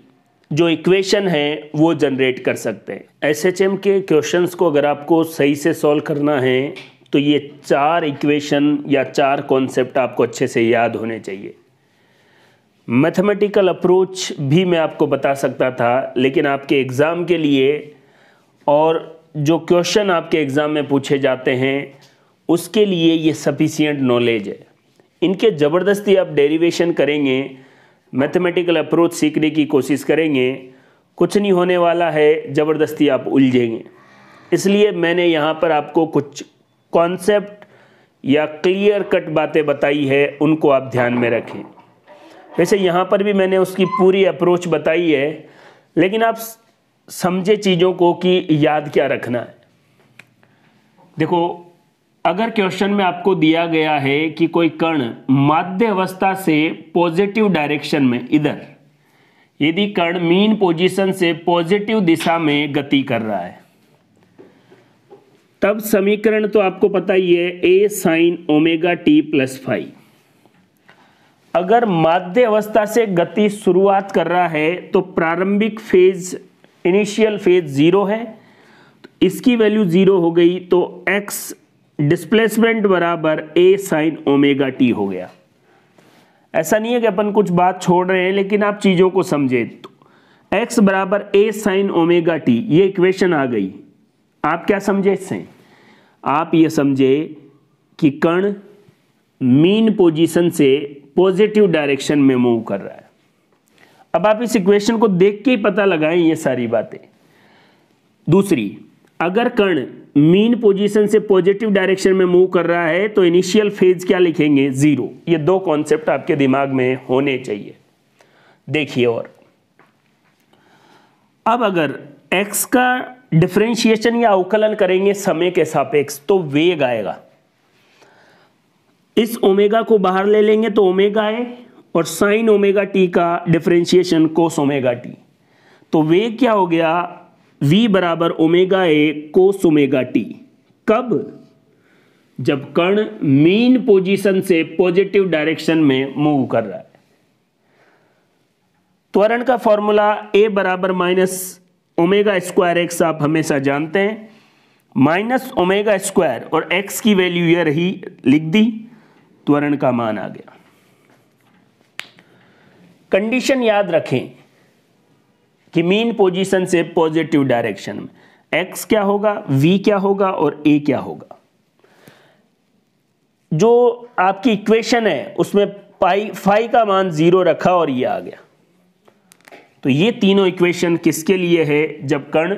A: जो इक्वेशन है वो जनरेट कर सकते हैं। SHM के क्वेश्चंस को अगर आपको सही से सॉल्व करना है तो ये 4 इक्वेशन या 4 कॉन्सेप्ट आपको अच्छे से याद होने चाहिए। मैथमेटिकल अप्रोच भी मैं आपको बता सकता था, लेकिन आपके एग्ज़ाम के लिए और जो क्वेश्चन आपके एग्ज़ाम में पूछे जाते हैं उसके लिए ये सफिशिएंट नॉलेज है। इनके ज़बरदस्ती आप डेरिवेशन करेंगे, मैथमेटिकल अप्रोच सीखने की कोशिश करेंगे, कुछ नहीं होने वाला है, ज़बरदस्ती आप उलझेंगे। इसलिए मैंने यहाँ पर आपको कुछ कॉन्सेप्ट या क्लियर कट बातें बताई है, उनको आप ध्यान में रखें। वैसे यहाँ पर भी मैंने उसकी पूरी अप्रोच बताई है, लेकिन आप समझे चीज़ों को कि याद क्या रखना है। देखो, अगर क्वेश्चन में आपको दिया गया है कि कोई कण माध्य अवस्था से पॉजिटिव डायरेक्शन में, इधर यदि कण मीन पोजीशन से पॉजिटिव दिशा में गति कर रहा है, तब समीकरण तो आपको पता ही है a sin omega t plus phi. अगर माध्य अवस्था से गति शुरुआत कर रहा है तो प्रारंभिक फेज, इनिशियल फेज 0 है, तो इसकी वैल्यू 0 हो गई, तो x डिस्प्लेसमेंट बराबर a sin ओमेगा टी हो गया। ऐसा नहीं है कि अपन कुछ बात छोड़ रहे हैं, लेकिन आप चीज़ों को समझे। तो x बराबर a sin ओमेगा टी, ये इक्वेशन आ गई। आप क्या समझे इससे, आप ये समझे कि कण मीन पोजीशन से पॉजिटिव डायरेक्शन में मूव कर रहा है। अब आप इस इक्वेशन को देख के ही पता लगाएं ये सारी बातें। दूसरी, अगर कण मीन पोजीशन से पॉजिटिव डायरेक्शन में मूव कर रहा है तो इनिशियल फेज क्या लिखेंगे 0। ये 2 कॉन्सेप्ट आपके दिमाग में होने चाहिए। देखिए, और अब अगर x का डिफरेंशिएशन या अवकलन करेंगे समय के सापेक्ष, तो वेग आएगा। इस ओमेगा को बाहर ले लेंगे तो ओमेगा है, और साइन ओमेगा टी का डिफरेंशिएशन कोस ओमेगा टी, तो वेग क्या हो गया v बराबर omega a cos omega T. कब, जब कण मीन पोजीशन से पॉजिटिव डायरेक्शन में मूव कर रहा है। त्वरण का फॉर्मूला a बराबर माइनस ओमेगा स्क्वायर एक्स आप हमेशा जानते हैं। माइनस ओमेगा स्क्वायर और x की वैल्यू यह रही, लिख दी, त्वरण का मान आ गया। कंडीशन याद रखें कि मीन पोजीशन से पॉजिटिव डायरेक्शन में x क्या होगा, v क्या होगा और a क्या होगा। जो आपकी इक्वेशन है उसमें फाई का मान 0 रखा और ये आ गया। तो ये तीनों इक्वेशन किसके लिए है, जब कण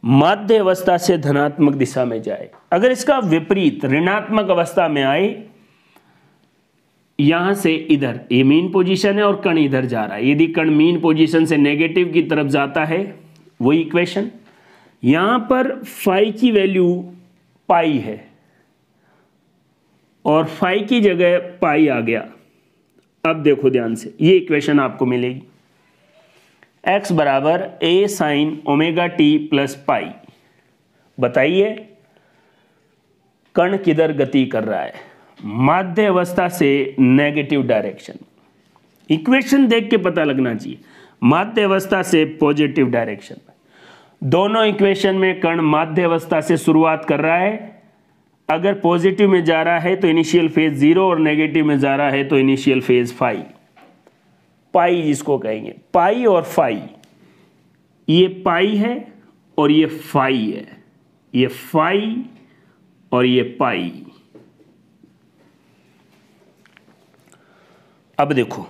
A: माध्य अवस्था से धनात्मक दिशा में जाए। अगर इसका विपरीत ऋणात्मक अवस्था में आए, यहां से इधर, ये मीन पोजीशन है और कण इधर जा रहा है, यदि कण मीन पोजीशन से नेगेटिव की तरफ जाता है, वही इक्वेशन। यहां पर फाई की वैल्यू पाई है और फाई की जगह पाई आ गया। अब देखो ध्यान से, ये इक्वेशन आपको मिलेगी, x बराबर a sine omega t plus pi. बताइए कण किधर गति कर रहा है, माध्य अवस्था से नेगेटिव डायरेक्शन। इक्वेशन देख के पता लगना चाहिए, माध्य अवस्था से पॉजिटिव डायरेक्शन। दोनों इक्वेशन में कण माध्य अवस्था से शुरुआत कर रहा है। अगर पॉजिटिव में जा रहा है तो इनिशियल फेज 0 और नेगेटिव में जा रहा है तो इनिशियल फेज फाई, पाई जिसको कहेंगे, पाई और फाई। ये पाई है और ये फाई है, ये फाई और ये पाई। अब देखो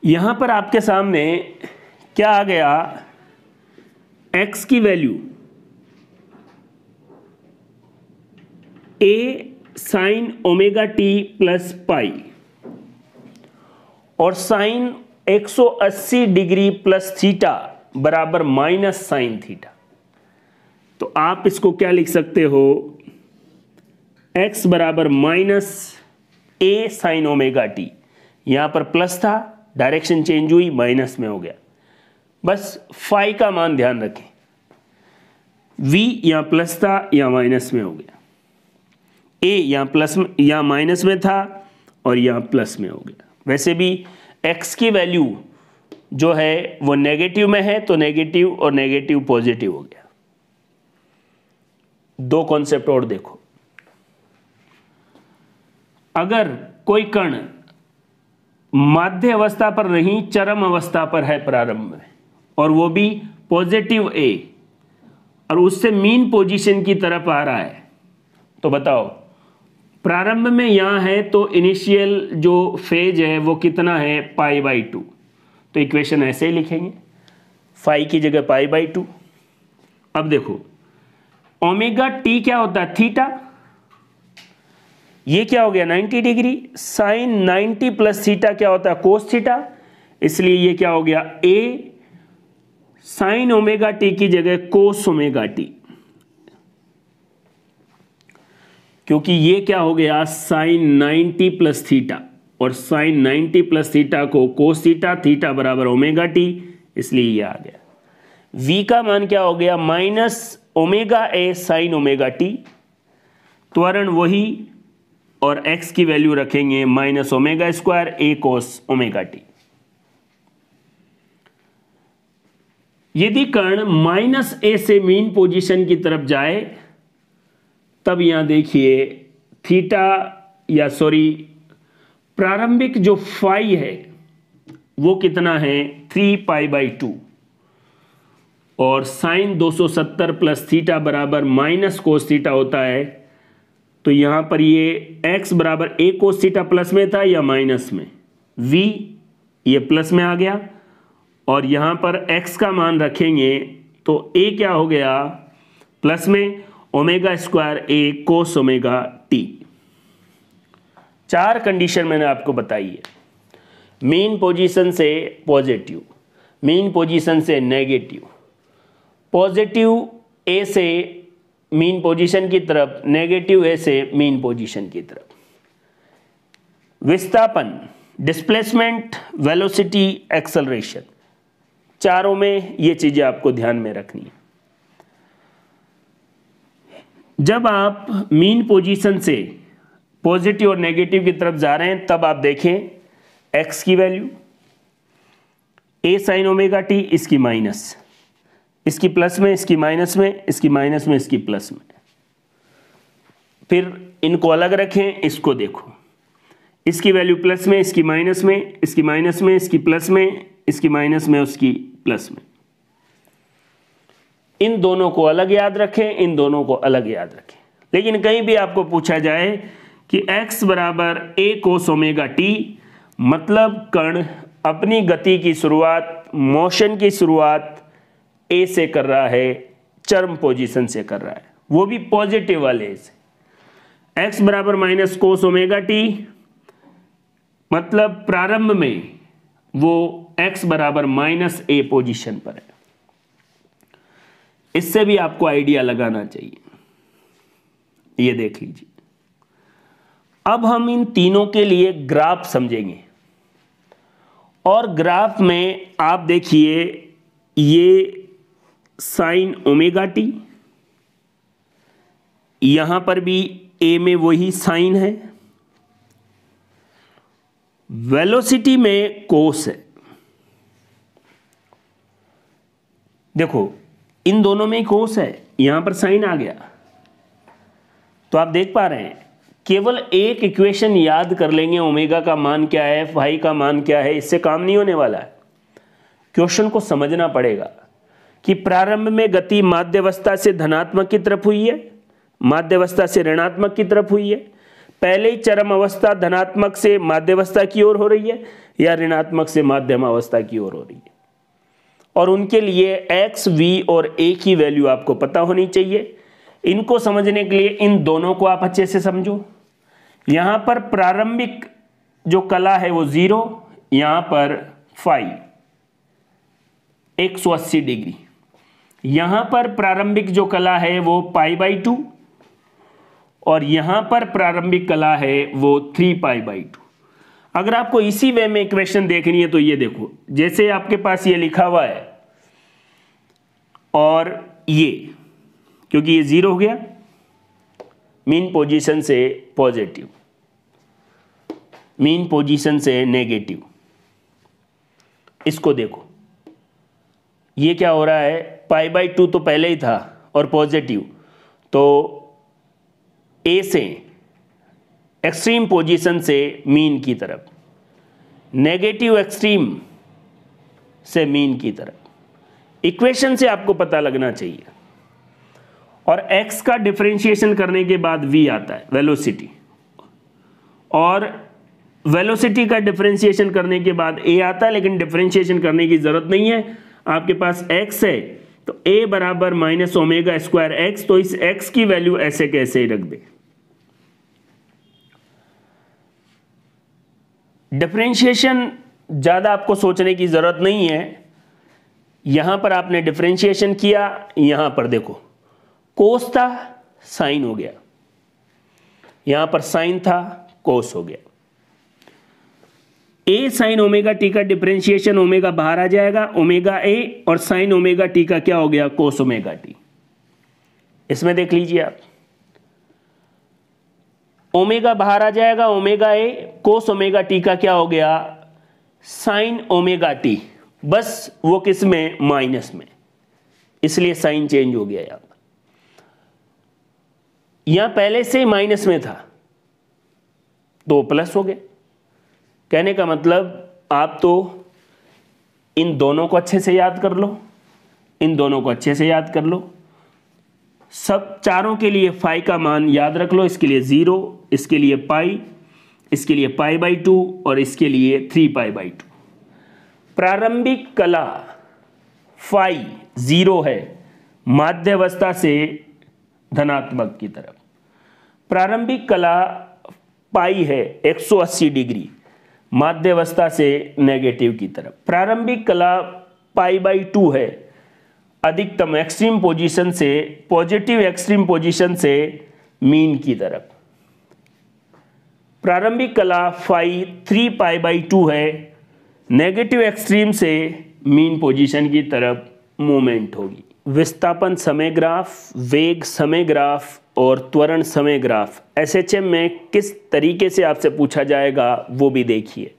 A: यहां पर आपके सामने क्या आ गया, x की value a sine omega t plus pi और साइन 180 डिग्री प्लस थीटा बराबर माइनस साइन थीटा। तो आप इसको क्या लिख सकते हो, x बराबर minus a sine omega T, यहां पर प्लस था, डायरेक्शन चेंज हुई, माइनस में हो गया। बस फाई का मान ध्यान रखें, v यहां प्लस था, यहां माइनस में हो गया, a यहां प्लस में, यहां माइनस में था और यहां प्लस में हो गया। वैसे भी x की वैल्यू जो है वो नेगेटिव में है, तो नेगेटिव और नेगेटिव पॉजिटिव हो गया। दो कॉन्सेप्ट और देखो, अगर कोई कण माध्य अवस्था पर नहीं, चरम अवस्था पर है प्रारंभ में, और वो भी पॉजिटिव a, और उससे मीन पोजीशन की तरफ आ रहा है, तो बताओ प्रारंभ में यहां है तो इनिशियल जो फेज है वो कितना है, π/2। तो इक्वेशन ऐसे ही लिखेंगे, फाई की जगह π/2। अब देखो ओमेगा टी क्या होता है, थीटा, ये क्या हो गया 90 डिग्री, साइन 90 प्लस थीटा क्या होता है, कोस थीटा, इसलिए ये क्या हो गया, a साइन ओमेगा टी की जगह कोस ओमेगा टी, क्योंकि ये क्या हो गया साइन 90 प्लस थीटा, और साइन 90 प्लस थीटा को कोस थीटा, थीटा बराबर ओमेगा टी, इसलिए ये आ गया। v का मान क्या हो गया, minus omega a sine omega T, त्वरण वही, और x की वैल्यू रखेंगे माइनस ओमेगा स्क्वायर ए कोस ओमेगा टी। यदि कण माइनस ए से मीन पोजीशन की तरफ जाए, तब यहां देखिए थीटा या सॉरी प्रारंभिक जो फाई है वो कितना है 3π/2, और साइन 270 प्लस थीटा बराबर माइनस कोस थीटा होता है। तो यहां पर ये x बराबर a कोस थीटा प्लस में था या माइनस में, v ये प्लस में आ गया, और यहां पर x का मान रखेंगे तो a क्या हो गया प्लस में, omega square a cos omega T. चार कंडीशन मैंने आपको बताई है, मीन पोजीशन से पॉजिटिव, मीन पोजीशन से नेगेटिव, पॉजिटिव ए से मीन पोजीशन की तरफ, नेगेटिव ए से मीन पोजीशन की तरफ। विस्थापन, डिस्प्लेसमेंट, वेलोसिटी, एक्सेलरेशन, चारों में ये चीजें आपको ध्यान में रखनी है। जब आप मीन पोजीशन से पॉजिटिव और नेगेटिव की तरफ जा रहे हैं, तब आप देखें x की value a sine omega T, इसकी माइनस, इसकी प्लस में, इसकी माइनस में, इसकी माइनस में, इसकी प्लस में। फिर इनको अलग रखें, इसको देखो, इसकी वैल्यू प्लस में, इसकी माइनस में, इसकी माइनस में, इसकी प्लस में, इसकी माइनस में, उसकी प्लस में। इन दोनों को अलग याद रखें, इन दोनों को अलग याद रखें। लेकिन कहीं भी आपको पूछा जाए कि x बराबर a cos ओमेगा t, मतलब कण अपनी गति की शुरुआत, मोशन की शुरुआत a से कर रहा है, चरम पोजीशन से कर रहा है, वो भी पॉजिटिव वाले से। x बराबर माइनस कोस ओमेगा टी, मतलब प्रारंभ में वो x बराबर माइनस a पोजीशन पर है। इससे भी आपको आइडिया लगाना चाहिए। ये देख लीजिए। अब हम इन तीनों के लिए ग्राफ समझेंगे, और ग्राफ में आप देखिए ये साइन ओमेगा टी, यहां पर भी a में वही साइन है, वेलोसिटी में कोस है। देखो इन दोनों में कोस है, यहां पर साइन आ गया। तो आप देख पा रहे हैं, केवल एक इक्वेशन याद कर लेंगे, ओमेगा का मान क्या है, फाई का मान क्या है, इससे काम नहीं होने वाला है। क्वेश्चन को समझना पड़ेगा कि प्रारंभ में गति माध्यावस्था से धनात्मक की तरफ हुई है, माध्यावस्था से ऋणात्मक की तरफ हुई है, पहले ही चरम अवस्था धनात्मक से माध्यावस्था की ओर हो रही है या ऋणात्मक से माध्यम अवस्था की ओर हो रही है। और उनके लिए x, v और a की वैल्यू आपको पता होनी चाहिए। इनको समझने के लिए इन दोनों को आप अच्छे से समझो। यहां पर प्रारंभिक जो कला है वो 0, यहां पर फाई 180 डिग्री, यहां पर प्रारंभिक जो कला है वो π/2, और यहां पर प्रारंभिक कला है वो 3π/2। अगर आपको इसी वे में इक्वेशन देखनी है तो ये देखो, जैसे आपके पास ये लिखा हुआ है और ये, क्योंकि ये 0 हो गया मीन पोजीशन से पॉजिटिव, मीन पोजीशन से नेगेटिव। इसको देखो, ये क्या हो रहा है, π/2 तो पहले ही था और पॉजिटिव, तो ए से एक्सट्रीम पोजीशन से मीन की तरफ, नेगेटिव एक्सट्रीम से मीन की तरफ। इक्वेशन से आपको पता लगना चाहिए। और x का डिफरेंशिएशन करने के बाद v आता है, वेलोसिटी, और वेलोसिटी का डिफरेंशिएशन करने के बाद a आता है, लेकिन डिफरेंशिएशन करने की जरूरत नहीं है, आपके पास x है तो a बराबर माइनस ओमेगा स्क्वायर एक्स, तो इस x की वैल्यू ऐसे कैसे ही रख दे। डिफरेंशिएशन ज़्यादा आपको सोचने की ज़रूरत नहीं है। यहां पर आपने डिफरेंशिएशन किया, यहां पर देखो कोस था, साइन हो गया, यहां पर साइन था, कोस हो गया। ए साइन ओमेगा टी का डिफरेंशिएशन, ओमेगा बाहर आ जाएगा, ओमेगा ए, और साइन ओमेगा टी का क्या हो गया, कोस ओमेगा टी। इसमें देख लीजिए आप, ओमेगा बाहर आ जाएगा, omega a, cos omega t का क्या हो गया, साइन ओमेगा टी, बस वो किस में, माइनस में, इसलिए साइन चेंज हो गया। यहां पहले से ही माइनस में था तो प्लस हो गया। कहने का मतलब आप तो इन दोनों को अच्छे से याद कर लो, इन दोनों को अच्छे से याद कर लो, सब चारों के लिए फाई का मान याद रख लो। इसके लिए 0, इसके लिए पाई, इसके लिए π/2 और इसके लिए 3π/2। प्रारंभिक कला फाई 0 है, माध्यावस्था से धनात्मक की तरफ। प्रारंभिक कला पाई है 180 डिग्री, माध्यावस्था से नेगेटिव की तरफ। प्रारंभिक कला π/2 है, अधिकतम एक्सट्रीम पोजीशन से, पॉजिटिव एक्सट्रीम पोजीशन से मीन की तरफ। प्रारंभिक कला फाई 3π/2 है, नेगेटिव एक्सट्रीम से मीन पोजीशन की तरफ मूवमेंट होगी। विस्थापन समय ग्राफ, वेग समय ग्राफ और त्वरण समय ग्राफ एसएचएम में किस तरीके से आपसे पूछा जाएगा वो भी देखिए।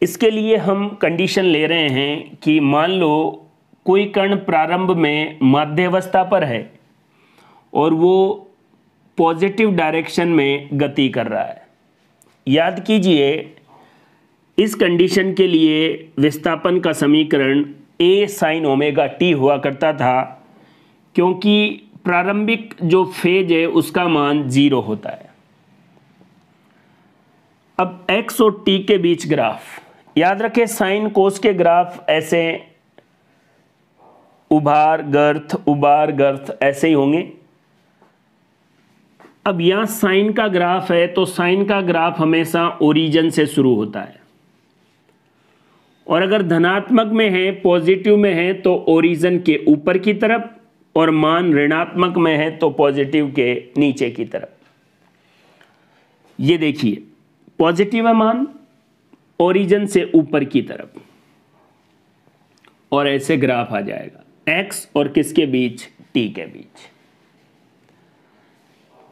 A: इसके लिए हम कंडीशन ले रहे हैं कि मान लो कोई कण प्रारंभ में माध्यावस्था पर है और वो पॉजिटिव डायरेक्शन में गति कर रहा है। याद कीजिए, इस कंडीशन के लिए विस्थापन का समीकरण a sin ओमेगा टी हुआ करता था, क्योंकि प्रारंभिक जो फेज है उसका मान 0 होता है। अब x और t के बीच ग्राफ, याद रखें साइन कोस के ग्राफ ऐसे उभार गर्थ ऐसे ही होंगे। अब यहां साइन का ग्राफ है तो साइन का ग्राफ हमेशा ओरिजिन से शुरू होता है, और अगर धनात्मक में है, पॉजिटिव में है तो ओरिजिन के ऊपर की तरफ, और मान ऋणात्मक में है तो पॉजिटिव के नीचे की तरफ। ये देखिए, पॉजिटिव है मान, ओरिजिन से ऊपर की तरफ, और ऐसे ग्राफ आ जाएगा x और किसके बीच, t के बीच।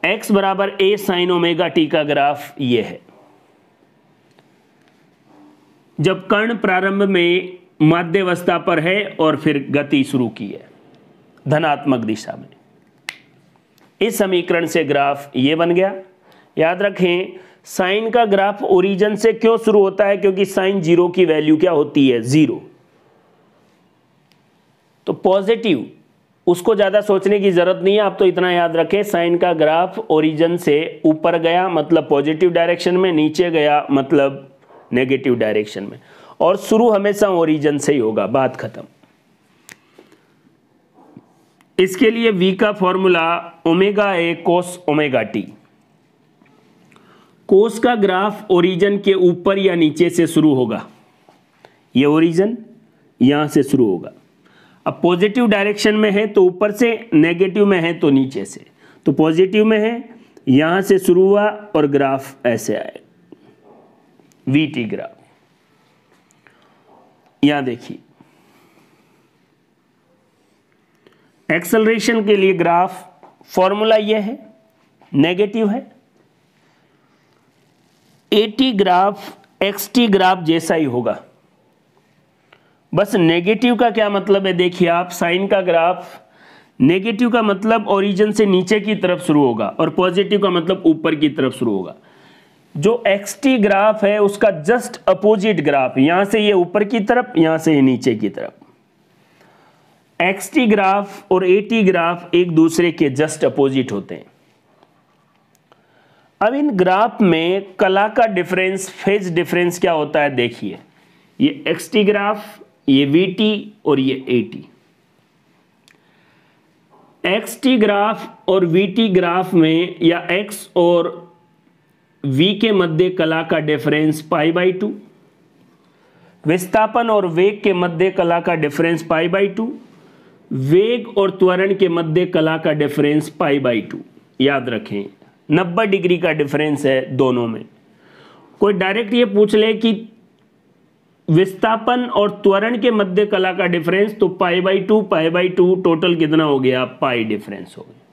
A: x बराबर a sin ओमेगा t का ग्राफ ये है। जब कण प्रारंभ में माध्यावस्था पर है और फिर गति शुरू की है धनात्मक दिशा में, इस समीकरण से ग्राफ ये बन गया। याद रखें, साइन का ग्राफ ओरिजिन से क्यों शुरू होता है, क्योंकि साइन 0 की वैल्यू क्या होती है, 0। तो पॉजिटिव, उसको ज़्यादा सोचने की ज़रूरत नहीं है, आप तो इतना याद रखें, साइन का ग्राफ ओरिजिन से ऊपर गया मतलब पॉजिटिव डायरेक्शन में, नीचे गया मतलब नेगेटिव डायरेक्शन में, और शुरू हमेशा ओरिजिन से ही होगा, बात खत्म। इसके लिए v का formula omega a cos omega t. Cos का ग्राफ ओरिजिन के ऊपर या नीचे से शुरू होगा, ये ओरिजिन यहां से शुरू होगा। अब पॉजिटिव डायरेक्शन में है तो ऊपर से, नेगेटिव में है तो नीचे से। तो पॉजिटिव में है, यहां से शुरू हुआ और ग्राफ ऐसे आए, वीटी ग्राफ। यहां देखिए, एक्सेलरेशन के लिए ग्राफ फॉर्मूला यह है, नेगेटिव है। एटी ग्राफ एक्सटी ग्राफ जैसा ही होगा, बस नेगेटिव का क्या मतलब है, देखिए आप, साइन का ग्राफ नेगेटिव का मतलब ओरिजिन से नीचे की तरफ शुरू होगा और पॉजिटिव का मतलब ऊपर की तरफ शुरू होगा। जो एक्सटी ग्राफ है उसका जस्ट अपोजिट ग्राफ, यहां से ये ऊपर की तरफ, यहां से ये नीचे की तरफ। एक्सटी ग्राफ और एटी ग्राफ एक दूसरे के जस्ट अपोजिट होते हैं। अब इन ग्राफ में कला का डिफरेंस, फेज डिफरेंस क्या होता है, देखिए, ये एक्सटी ग्राफ, ये वीटी और ये एटी। एक्सटी ग्राफ और वीटी ग्राफ में या एक्स और वी के मध्य कला का डिफरेंस π/2, विस्थापन और वेग के मध्य कला का डिफरेंस π/2, वेग और त्वरण के मध्य कला का डिफरेंस π/2। याद रखें, 90 डिग्री का डिफरेंस है दोनों में। कोई डायरेक्ट ये पूछ ले कि विस्थापन और त्वरण के मध्य कला का डिफरेंस, तो π/2 टोटल कितना हो गया, पाई डिफरेंस हो गया।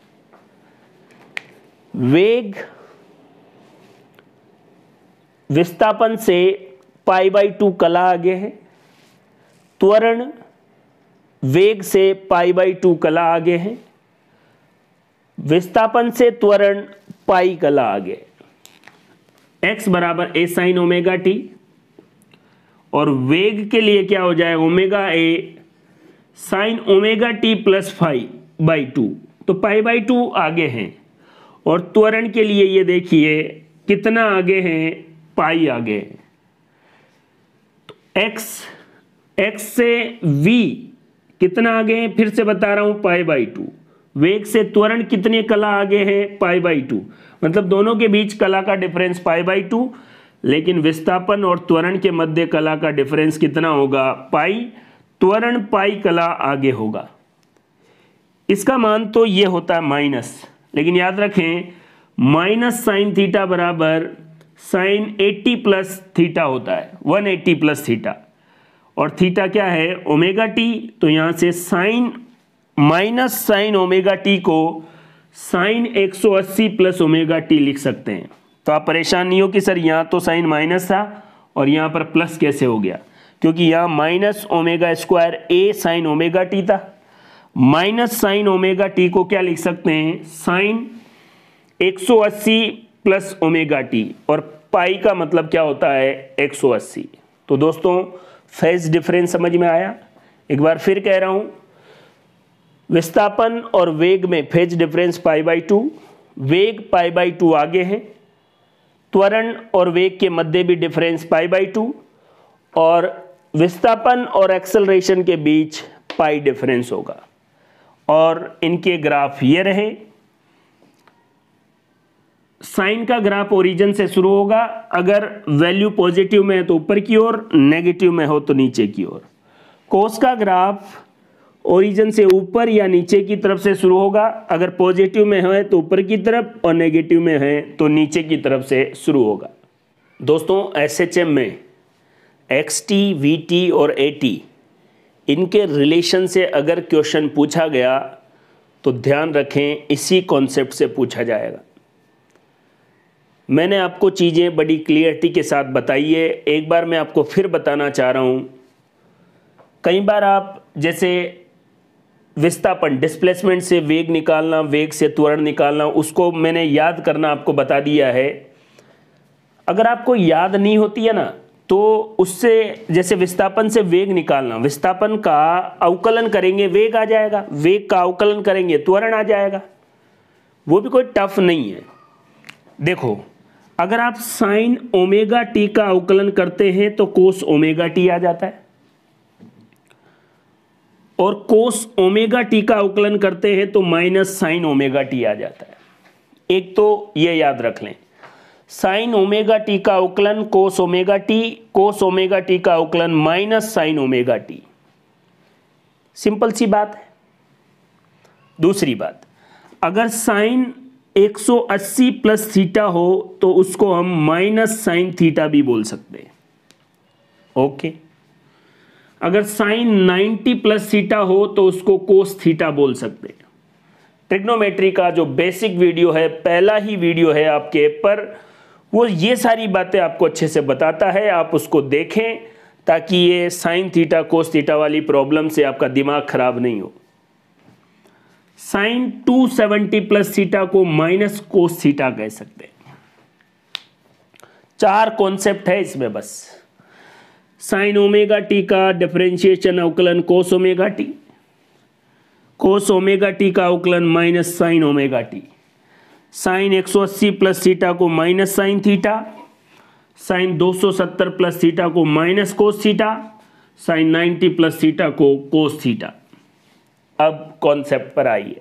A: वेग विस्थापन से π/2 कला आगे है, त्वरण वेग से π/2 कला आगे है, विस्थापन से त्वरण पाई कला आगे। x बराबर a sin ओमेगा टी, और वेग के लिए क्या हो जाए, omega a sine omega t plus π/2, तो π/2 आगे हैं। और त्वरण के लिए ये देखिए कितना आगे हैं, पाई आगे है। तो x से v कितना आगे है, फिर से बता रहा हूं, π/2। वेग से त्वरण कितने कला आगे है, π/2, मतलब दोनों के बीच कला का डिफरेंस π/2, लेकिन विस्थापन और त्वरण के मध्य कला का डिफरेंस कितना होगा, पाई। त्वरण पाई कला आगे होगा। इसका मान तो ये होता है माइनस, लेकिन याद रखें माइनस साइन थीटा बराबर साइन 80 प्लस थीटा होता है, 180 प्लस थीटा, और थीटा क्या है, ओमेगा टी। तो यहां से sine minus sine omega t को साइन 180 प्लस ओमेगा टी लिख सकते हैं। तो आप परेशान नहीं हो कि सर यहाँ तो साइन माइनस था और यहाँ पर प्लस कैसे हो गया, क्योंकि यहाँ माइनस ओमेगा स्क्वायर ए साइन ओमेगा टी था। माइनस साइन ओमेगा टी को क्या लिख सकते हैं, साइन 180 प्लस ओमेगा टी, और पाई का मतलब क्या होता है 180। तो दोस्तों फेज डिफरेंस समझ में आया। एक बार फिर कह रहा हूं, विस्थापन और वेग में फेज डिफरेंस π/2, वेग π/2 आगे है, त्वरण और वेग के मध्य भी डिफरेंस π/2, और विस्थापन और एक्सेलरेशन के बीच पाई डिफरेंस होगा। और इनके ग्राफ ये रहे। साइन का ग्राफ ओरिजिन से शुरू होगा, अगर वैल्यू पॉजिटिव में है तो ऊपर की ओर, नेगेटिव में हो तो नीचे की ओर। कोस का ग्राफ ओरिजिन से ऊपर या नीचे की तरफ से शुरू होगा, अगर पॉजिटिव में है तो ऊपर की तरफ और नेगेटिव में है तो नीचे की तरफ से शुरू होगा। दोस्तों एसएचएम में एक्सटी, वीटी और एटी इनके रिलेशन से अगर क्वेश्चन पूछा गया तो ध्यान रखें इसी कॉन्सेप्ट से पूछा जाएगा। मैंने आपको चीज़ें बड़ी क्लियरिटी के साथ बताई है, एक बार मैं आपको फिर बताना चाह रहा हूँ। कई बार आप जैसे विस्थापन डिस्प्लेसमेंट से वेग निकालना, वेग से त्वरण निकालना, उसको मैंने याद करना आपको बता दिया है। अगर आपको याद नहीं होती है ना, तो उससे जैसे विस्थापन से वेग निकालना, विस्थापन का अवकलन करेंगे वेग आ जाएगा, वेग का अवकलन करेंगे त्वरण आ जाएगा, वो भी कोई टफ नहीं है। देखो अगर आप साइन ओमेगा टी का अवकलन करते हैं तो कोस ओमेगा टी आ जाता है, और कोस ओमेगा टी का अवकलन करते हैं तो माइनस साइन ओमेगा टी आ जाता है। एक तो ये याद रख लें, साइन ओमेगा टी का अवकलन cos omega t, cos omega t का अवकलन minus sine omega t. Simple सी बात है। दूसरी बात, अगर साइन 180 प्लस थीटा हो तो उसको हम माइनस साइन थीटा भी बोल सकते हैं। ओके, अगर साइन 90 प्लस थीटा हो तो उसको कोस थीटा बोल सकते हैं। ट्रिग्नोमेट्री का जो बेसिक वीडियो है, पहला ही वीडियो है आपके पर, वो ये सारी बातें आपको अच्छे से बताता है। आप उसको देखें ताकि ये साइन थीटा कोस थीटा वाली प्रॉब्लम से आपका दिमाग खराब नहीं हो। साइन 270 प्लस थीटा को माइनस कोस थीटा कह सकते हैं। 4 कॉन्सेप्ट है इसमें बस। साइन ओमेगा टी का डिफरेंशिएशन अवकलन cos omega t, cos omega t का अवकलन minus sine omega t, sine 180 plus theta को minus sine theta, sine 270 plus theta को minus cos theta, sine 90 plus theta को कोस थीटा। अब concept पर आइए।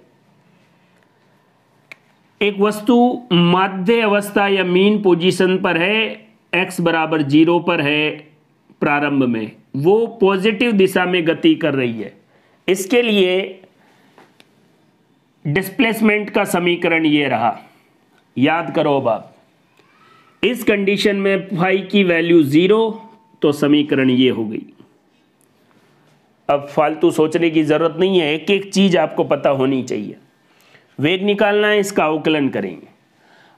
A: एक वस्तु माध्य अवस्था या मीन पोजीशन पर है, x बराबर 0 पर है प्रारंभ में, वो पॉजिटिव दिशा में गति कर रही है। इसके लिए डिस्प्लेसमेंट का समीकरण ये रहा, याद करो। अब आप इस कंडीशन में फाई की वैल्यू 0, तो समीकरण ये हो गई। अब फालतू सोचने की जरूरत नहीं है, एक एक चीज आपको पता होनी चाहिए। वेग निकालना है, इसका अवकलन करेंगे,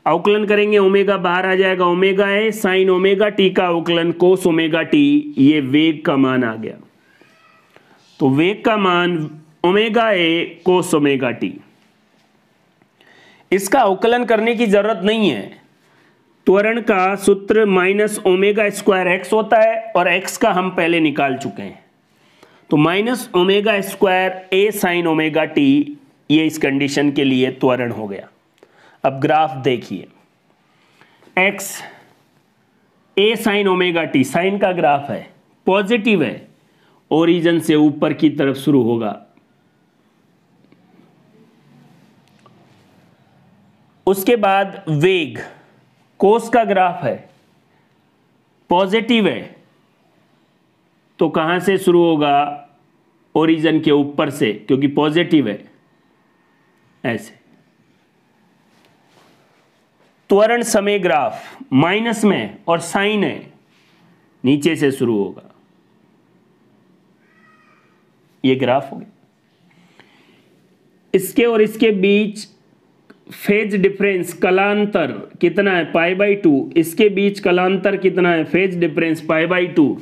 A: अवकलन करेंगे, ओमेगा बाहर आ जाएगा, ओमेगा है साइन ओमेगा टी का अवकलन कोस ओमेगा टी, ये वेग का मान आ गया। तो वेग का मान omega a cos omega T. इसका अवकलन करने की जरूरत नहीं है। त्वरण का सूत्र माइनस ओमेगा स्क्वायर एक्स होता है, और एक्स का हम पहले निकाल चुके हैं। तो माइनस ओमेगा स्क्वायर ए साइन ओमेगा टी, ये इस कंडीशन के लिए त्वरण हो गया। अब ग्राफ देखिए, एक्स ए साइन ओमेगा टी, साइन का ग्राफ है, पॉजिटिव है, ओरिजिन से ऊपर की तरफ शुरू होगा। उसके बाद वेग, कोस का ग्राफ है, पॉजिटिव है, तो कहां से शुरू होगा, ओरिजिन के ऊपर से, क्योंकि पॉजिटिव है, ऐसे। त्वरण समय ग्राफ माइनस में और साइन है, नीचे से शुरू होगा। ये ग्राफ हो गया। इसके और इसके बीच फेज डिफरेंस कलांतर कितना है, π/2। इसके बीच कलांतर कितना है, फेज डिफरेंस π/2।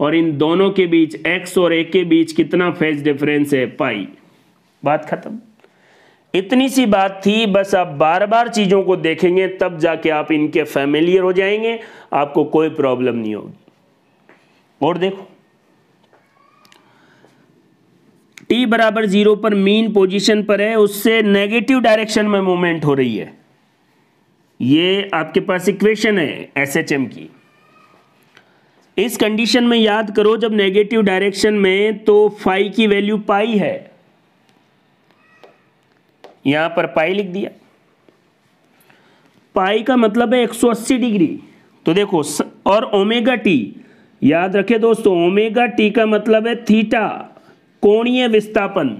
A: और इन दोनों के बीच x और a के बीच कितना फेज डिफरेंस है, पाई। बात खत्म। इतनी सी बात थी, बस आप बार बार चीजों को देखेंगे तब जाके आप इनके फैमिलियर हो जाएंगे, आपको कोई प्रॉब्लम नहीं होगी। और देखो t बराबर 0 पर मीन पोजीशन पर है, उससे नेगेटिव डायरेक्शन में मूवमेंट हो रही है। ये आपके पास इक्वेशन है SHM की। इस कंडीशन में याद करो जब नेगेटिव डायरेक्शन में तो फाई की वैल्यू पाई है, यहां पर पाई लिख दिया। पाई का मतलब है 180 डिग्री। तो देखो और ओमेगा टी याद रखे दोस्तों, ओमेगा टी का मतलब है थीटा, कोणीय विस्थापन।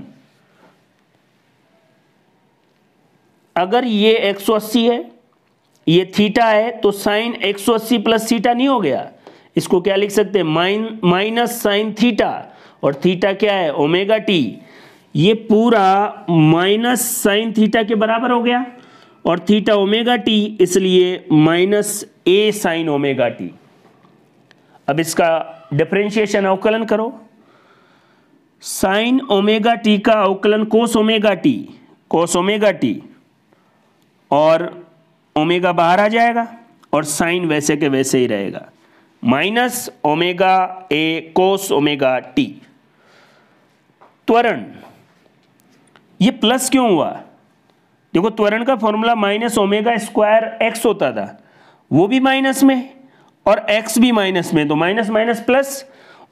A: अगर ये 180 है, ये थीटा है, तो साइन 180 प्लस थीटा नहीं हो गया। इसको क्या लिख सकते हैं, माइनस साइन थीटा, और थीटा क्या है, ओमेगा टी। ये पूरा माइनस साइन थीटा के बराबर हो गया, और थीटा ओमेगा टी, इसलिए माइनस ए साइन ओमेगा टी। अब इसका डिफरेंशिएशन अवकलन करो। साइन ओमेगा टी का अवकलन कोस ओमेगा टी, और ओमेगा बाहर आ जाएगा और साइन वैसे के वैसे ही रहेगा, minus omega a cos omega T. त्वरण, ये प्लस क्यों हुआ? देखो त्वरण का formula minus omega square x होता था, वो भी माइनस में और एक्स भी माइनस में, तो माइनस माइनस प्लस,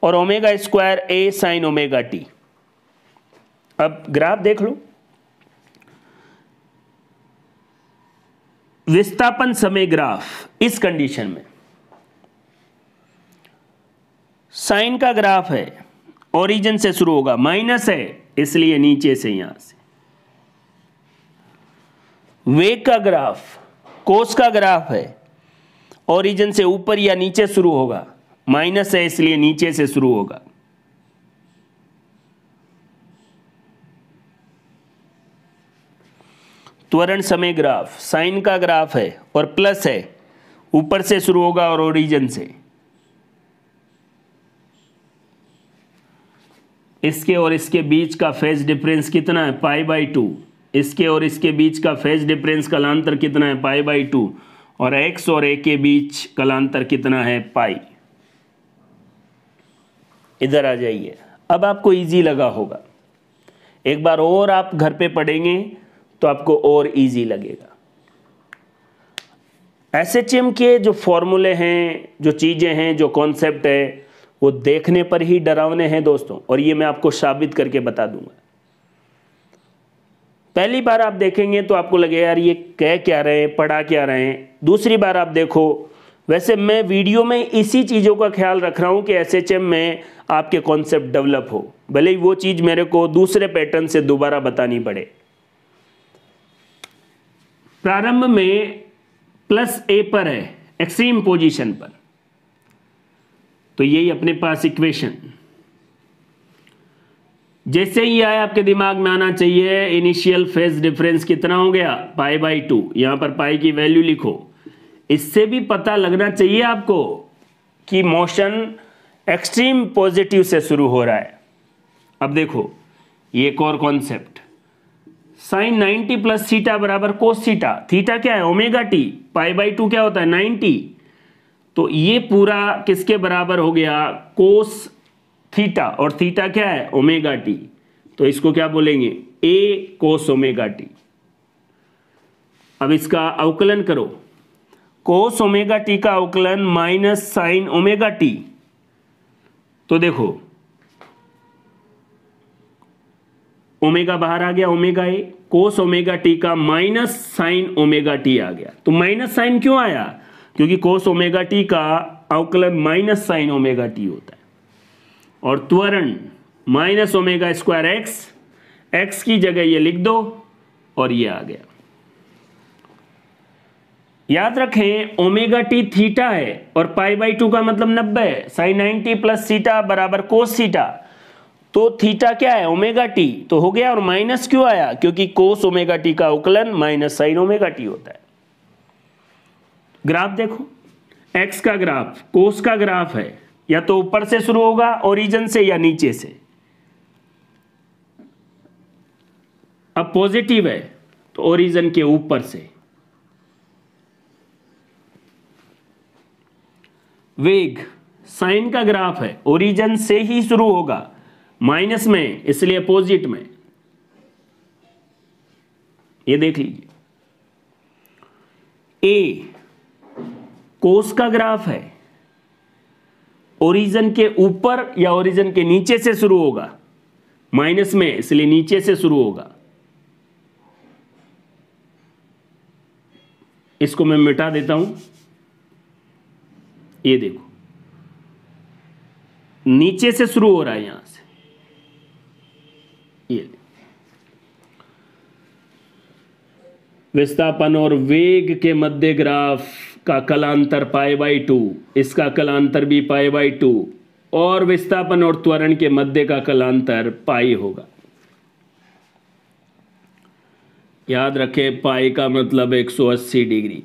A: और ओमेगा स्क्वायर ए साइन ओमेगा टी। अब ग्राफ देख लो, विस्थापन समय ग्राफ। इस कंडीशन में साइन का ग्राफ है, ओरिजिन से शुरू होगा, माइनस है इसलिए नीचे से यहां से। वेग का ग्राफ, कोस का ग्राफ है, ओरिजिन से ऊपर या नीचे शुरू होगा, माइनस है इसलिए नीचे से शुरू होगा। त्वरण समय ग्राफ, साइन का ग्राफ है और प्लस है, ऊपर से शुरू होगा और ओरिजिन से। इसके और इसके बीच का फेज डिफरेंस कितना है, π/2। इसके और इसके बीच का फेज डिफरेंस कालांतर कितना है, π/2, और x और a के बीच कालांतर कितना है, पाई। इधर आ जाइए, अब आपको इजी लगा होगा। एक बार और आप घर पे पढ़ेंगे तो आपको और इजी लगेगा। SHM के जो फॉर्मूले हैं, जो चीज़ें हैं, जो कॉन्सेप्ट है, वो देखने पर ही डरावने हैं दोस्तों, और ये मैं आपको साबित करके बता दूंगा। पहली बार आप देखेंगे तो आपको लगेगा यार ये कह क्या रहे हैं, पढ़ा क्या रहे हैं। दूसरी बार आप देखो, वैसे मैं वीडियो में इसी चीज़ों का ख्याल रख रहा हूँ कि SHM में आपके कॉन्सेप्ट डेवलप हो, भले ही वो चीज़ मेरे को दूसरे पैटर्न से दोबारा बतानी पड़े। प्रारंभ में प्लस a पर है, एक्सट्रीम पोजीशन पर, तो यही अपने पास इक्वेशन। जैसे ही आए आपके दिमाग में आना चाहिए इनिशियल फेज डिफरेंस कितना हो गया, π/2। यहां पर पाई की वैल्यू लिखो। इससे भी पता लगना चाहिए आपको कि मोशन एक्सट्रीम पॉजिटिव से शुरू हो रहा है। अब देखो ये एक और कॉन्सेप्ट, साइन 90 प्लस थीटा बराबर कोस थीटा। थीटा क्या है, ओमेगा टी, π/2 क्या होता है, 90। तो ये पूरा किसके बराबर हो गया, कोस थीटा, और थीटा क्या है, ओमेगा टी। तो इसको क्या बोलेंगे, ए कोस ओमेगा टी। अब इसका अवकलन करो, कोस ओमेगा टी का अवकलन माइनस साइन ओमेगा टी। तो देखो ओमेगा बाहर आ गया, omega a, cos omega t का माइनस साइन ओमेगा टी आ गया। तो माइनस साइन क्यों आया, क्योंकि कोस ओमेगा टी का अवकलन माइनस साइन ओमेगा टी होता है। और त्वरण minus omega square x, x की जगह ये लिख दो और ये आ गया। याद रखें ओमेगा टी थीटा है और π/2 का मतलब 90 है। साइन 90 प्लस थीटा बराबर कोस थीटा, तो थीटा क्या है, ओमेगा टी, तो हो गया। और माइनस क्यों आया, क्योंकि कोस ओमेगा टी का अवकलन माइनस साइन ओमेगा टी होता है। ग्राफ देखो, एक्स का ग्राफ, कोस का ग्राफ है, या तो ऊपर से शुरू होगा ओरिजिन से या नीचे से। अब पॉजिटिव है तो ओरिजिन के ऊपर से। वेग साइन का ग्राफ है, ओरिजिन से ही शुरू होगा, माइनस में इसलिए अपोजिट में, ये देख लीजिए। ए कोस का ग्राफ है, ओरिजिन के ऊपर या ओरिजिन के नीचे से शुरू होगा, माइनस में इसलिए नीचे से शुरू होगा। इसको मैं मिटा देता हूं, ये देखो नीचे से शुरू हो रहा है यहां से, ये विस्थापन और वेग के मध्य ग्राफ का कलांतर π/2, इसका कलांतर भी π/2 और विस्थापन और त्वरण के मध्य का कलांतर पाई होगा। याद रखें पाई का मतलब 180 डिग्री।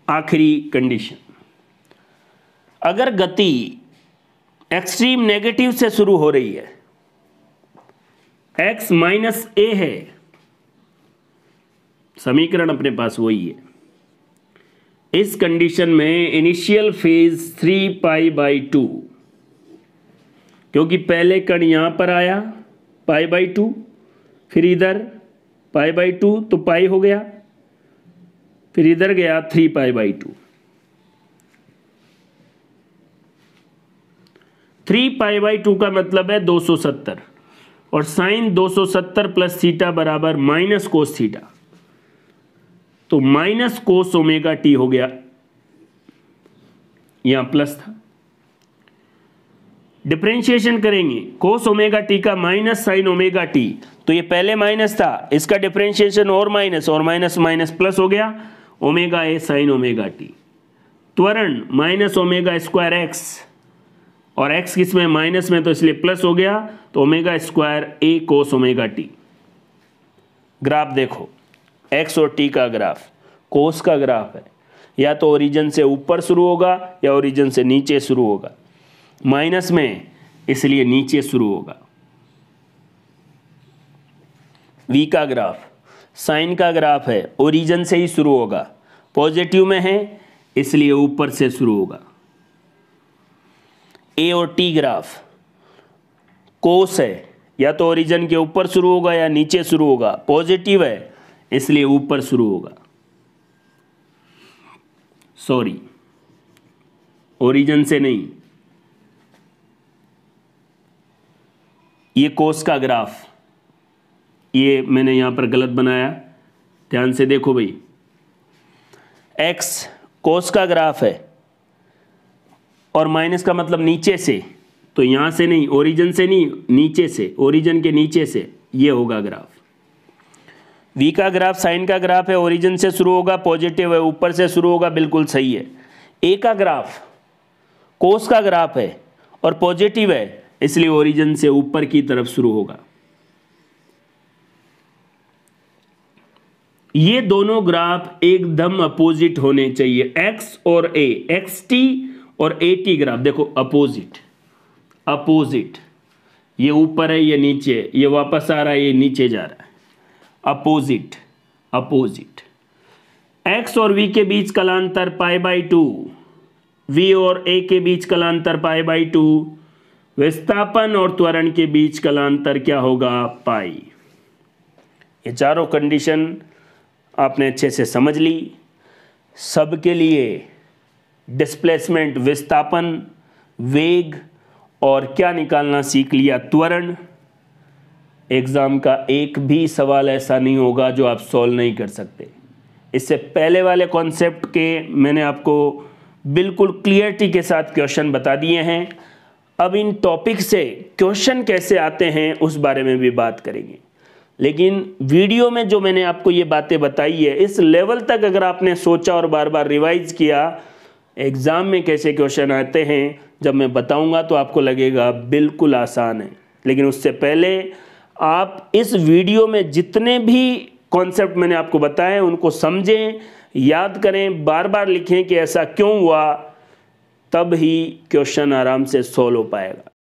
A: आखिरी कंडीशन, अगर गति एक्सट्रीम नेगेटिव से शुरू हो रही है, x माइनस ए है, समीकरण अपने पास वही है, इस कंडीशन में इनिशियल फेज 3π/2, क्योंकि पहले कण यहां पर आया π/2, फिर इधर π/2 तो पाई हो गया, फिर इधर गया 3π/2। 3π/2 का मतलब है 270 और साइन 270 प्लस थीटा बराबर माइनस कोस थीटा, तो माइनस कोस ओमेगा टी हो गया, यहां प्लस था। डिफरेंशिएशन करेंगे कोस ओमेगा टी का माइनस साइन ओमेगा टी, तो ये पहले माइनस था, इसका डिफरेंशिएशन और माइनस माइनस प्लस हो गया, omega a sine omega T. त्वरण माइनस ओमेगा स्क्वायर एक्स, और एक्स किसमें माइनस में, तो इसलिए प्लस हो गया, तो ओमेगा स्क्वायर ए कोस ओमेगा टी। ग्राफ देखो, एक्स और टी का ग्राफ कोस का ग्राफ है, या तो ओरिजिन से ऊपर शुरू होगा या ओरिजिन से नीचे शुरू होगा, माइनस में इसलिए नीचे शुरू होगा। वी का ग्राफ साइन का ग्राफ है, ओरिजिन से ही शुरू होगा, पॉजिटिव में है इसलिए ऊपर से शुरू होगा। ए और टी ग्राफ कोस है, या तो ओरिजिन के ऊपर शुरू होगा या नीचे शुरू होगा, पॉजिटिव है इसलिए ऊपर शुरू होगा, सॉरी ओरिजिन से नहीं। ये कोस का ग्राफ, ये मैंने यहां पर गलत बनाया, ध्यान से देखो भाई, एक्स कोस का ग्राफ है और माइनस का मतलब नीचे से, तो यहां से नहीं, ओरिजिन से नहीं, नीचे से, ओरिजिन के नीचे से, ये होगा ग्राफ। वी का ग्राफ साइन का ग्राफ है, ओरिजिन से शुरू होगा, पॉजिटिव है, ऊपर से शुरू होगा, बिल्कुल सही है। ए का ग्राफ कोस का ग्राफ है और पॉजिटिव है, इसलिए ओरिजिन से ऊपर की तरफ शुरू होगा। ये दोनों ग्राफ एकदम अपोजिट होने चाहिए, एक्स और ए, एक्स टी और ए टी ग्राफ देखो अपोजिट, अपोजिट, ये ऊपर है ये नीचे, ये वापस आ रहा है ये नीचे जा रहा है, अपोजिट अपोजिट। एक्स और वी के बीच कलांतर π/2, वी और ए के बीच कलांतर π/2, विस्थापन और त्वरण के बीच कलांतर क्या होगा, पाई। ये चारों कंडीशन आपने अच्छे से समझ ली। सबके लिए डिस्प्लेसमेंट, विस्थापन, वेग और क्या निकालना सीख लिया, त्वरण। एग्जाम का एक भी सवाल ऐसा नहीं होगा जो आप सॉल्व नहीं कर सकते। इससे पहले वाले कॉन्सेप्ट के मैंने आपको बिल्कुल क्लियरिटी के साथ क्वेश्चन बता दिए हैं। अब इन टॉपिक से क्वेश्चन कैसे आते हैं उस बारे में भी बात करेंगे, लेकिन वीडियो में जो मैंने आपको ये बातें बताई है, इस लेवल तक अगर आपने सोचा और बार बार रिवाइज किया, एग्ज़ाम में कैसे क्वेश्चन आते हैं जब मैं बताऊंगा तो आपको लगेगा बिल्कुल आसान है। लेकिन उससे पहले आप इस वीडियो में जितने भी कॉन्सेप्ट मैंने आपको बताए उनको समझें, याद करें, बार बार लिखें कि ऐसा क्यों हुआ, तब ही क्वेश्चन आराम से सॉल्व हो पाएगा।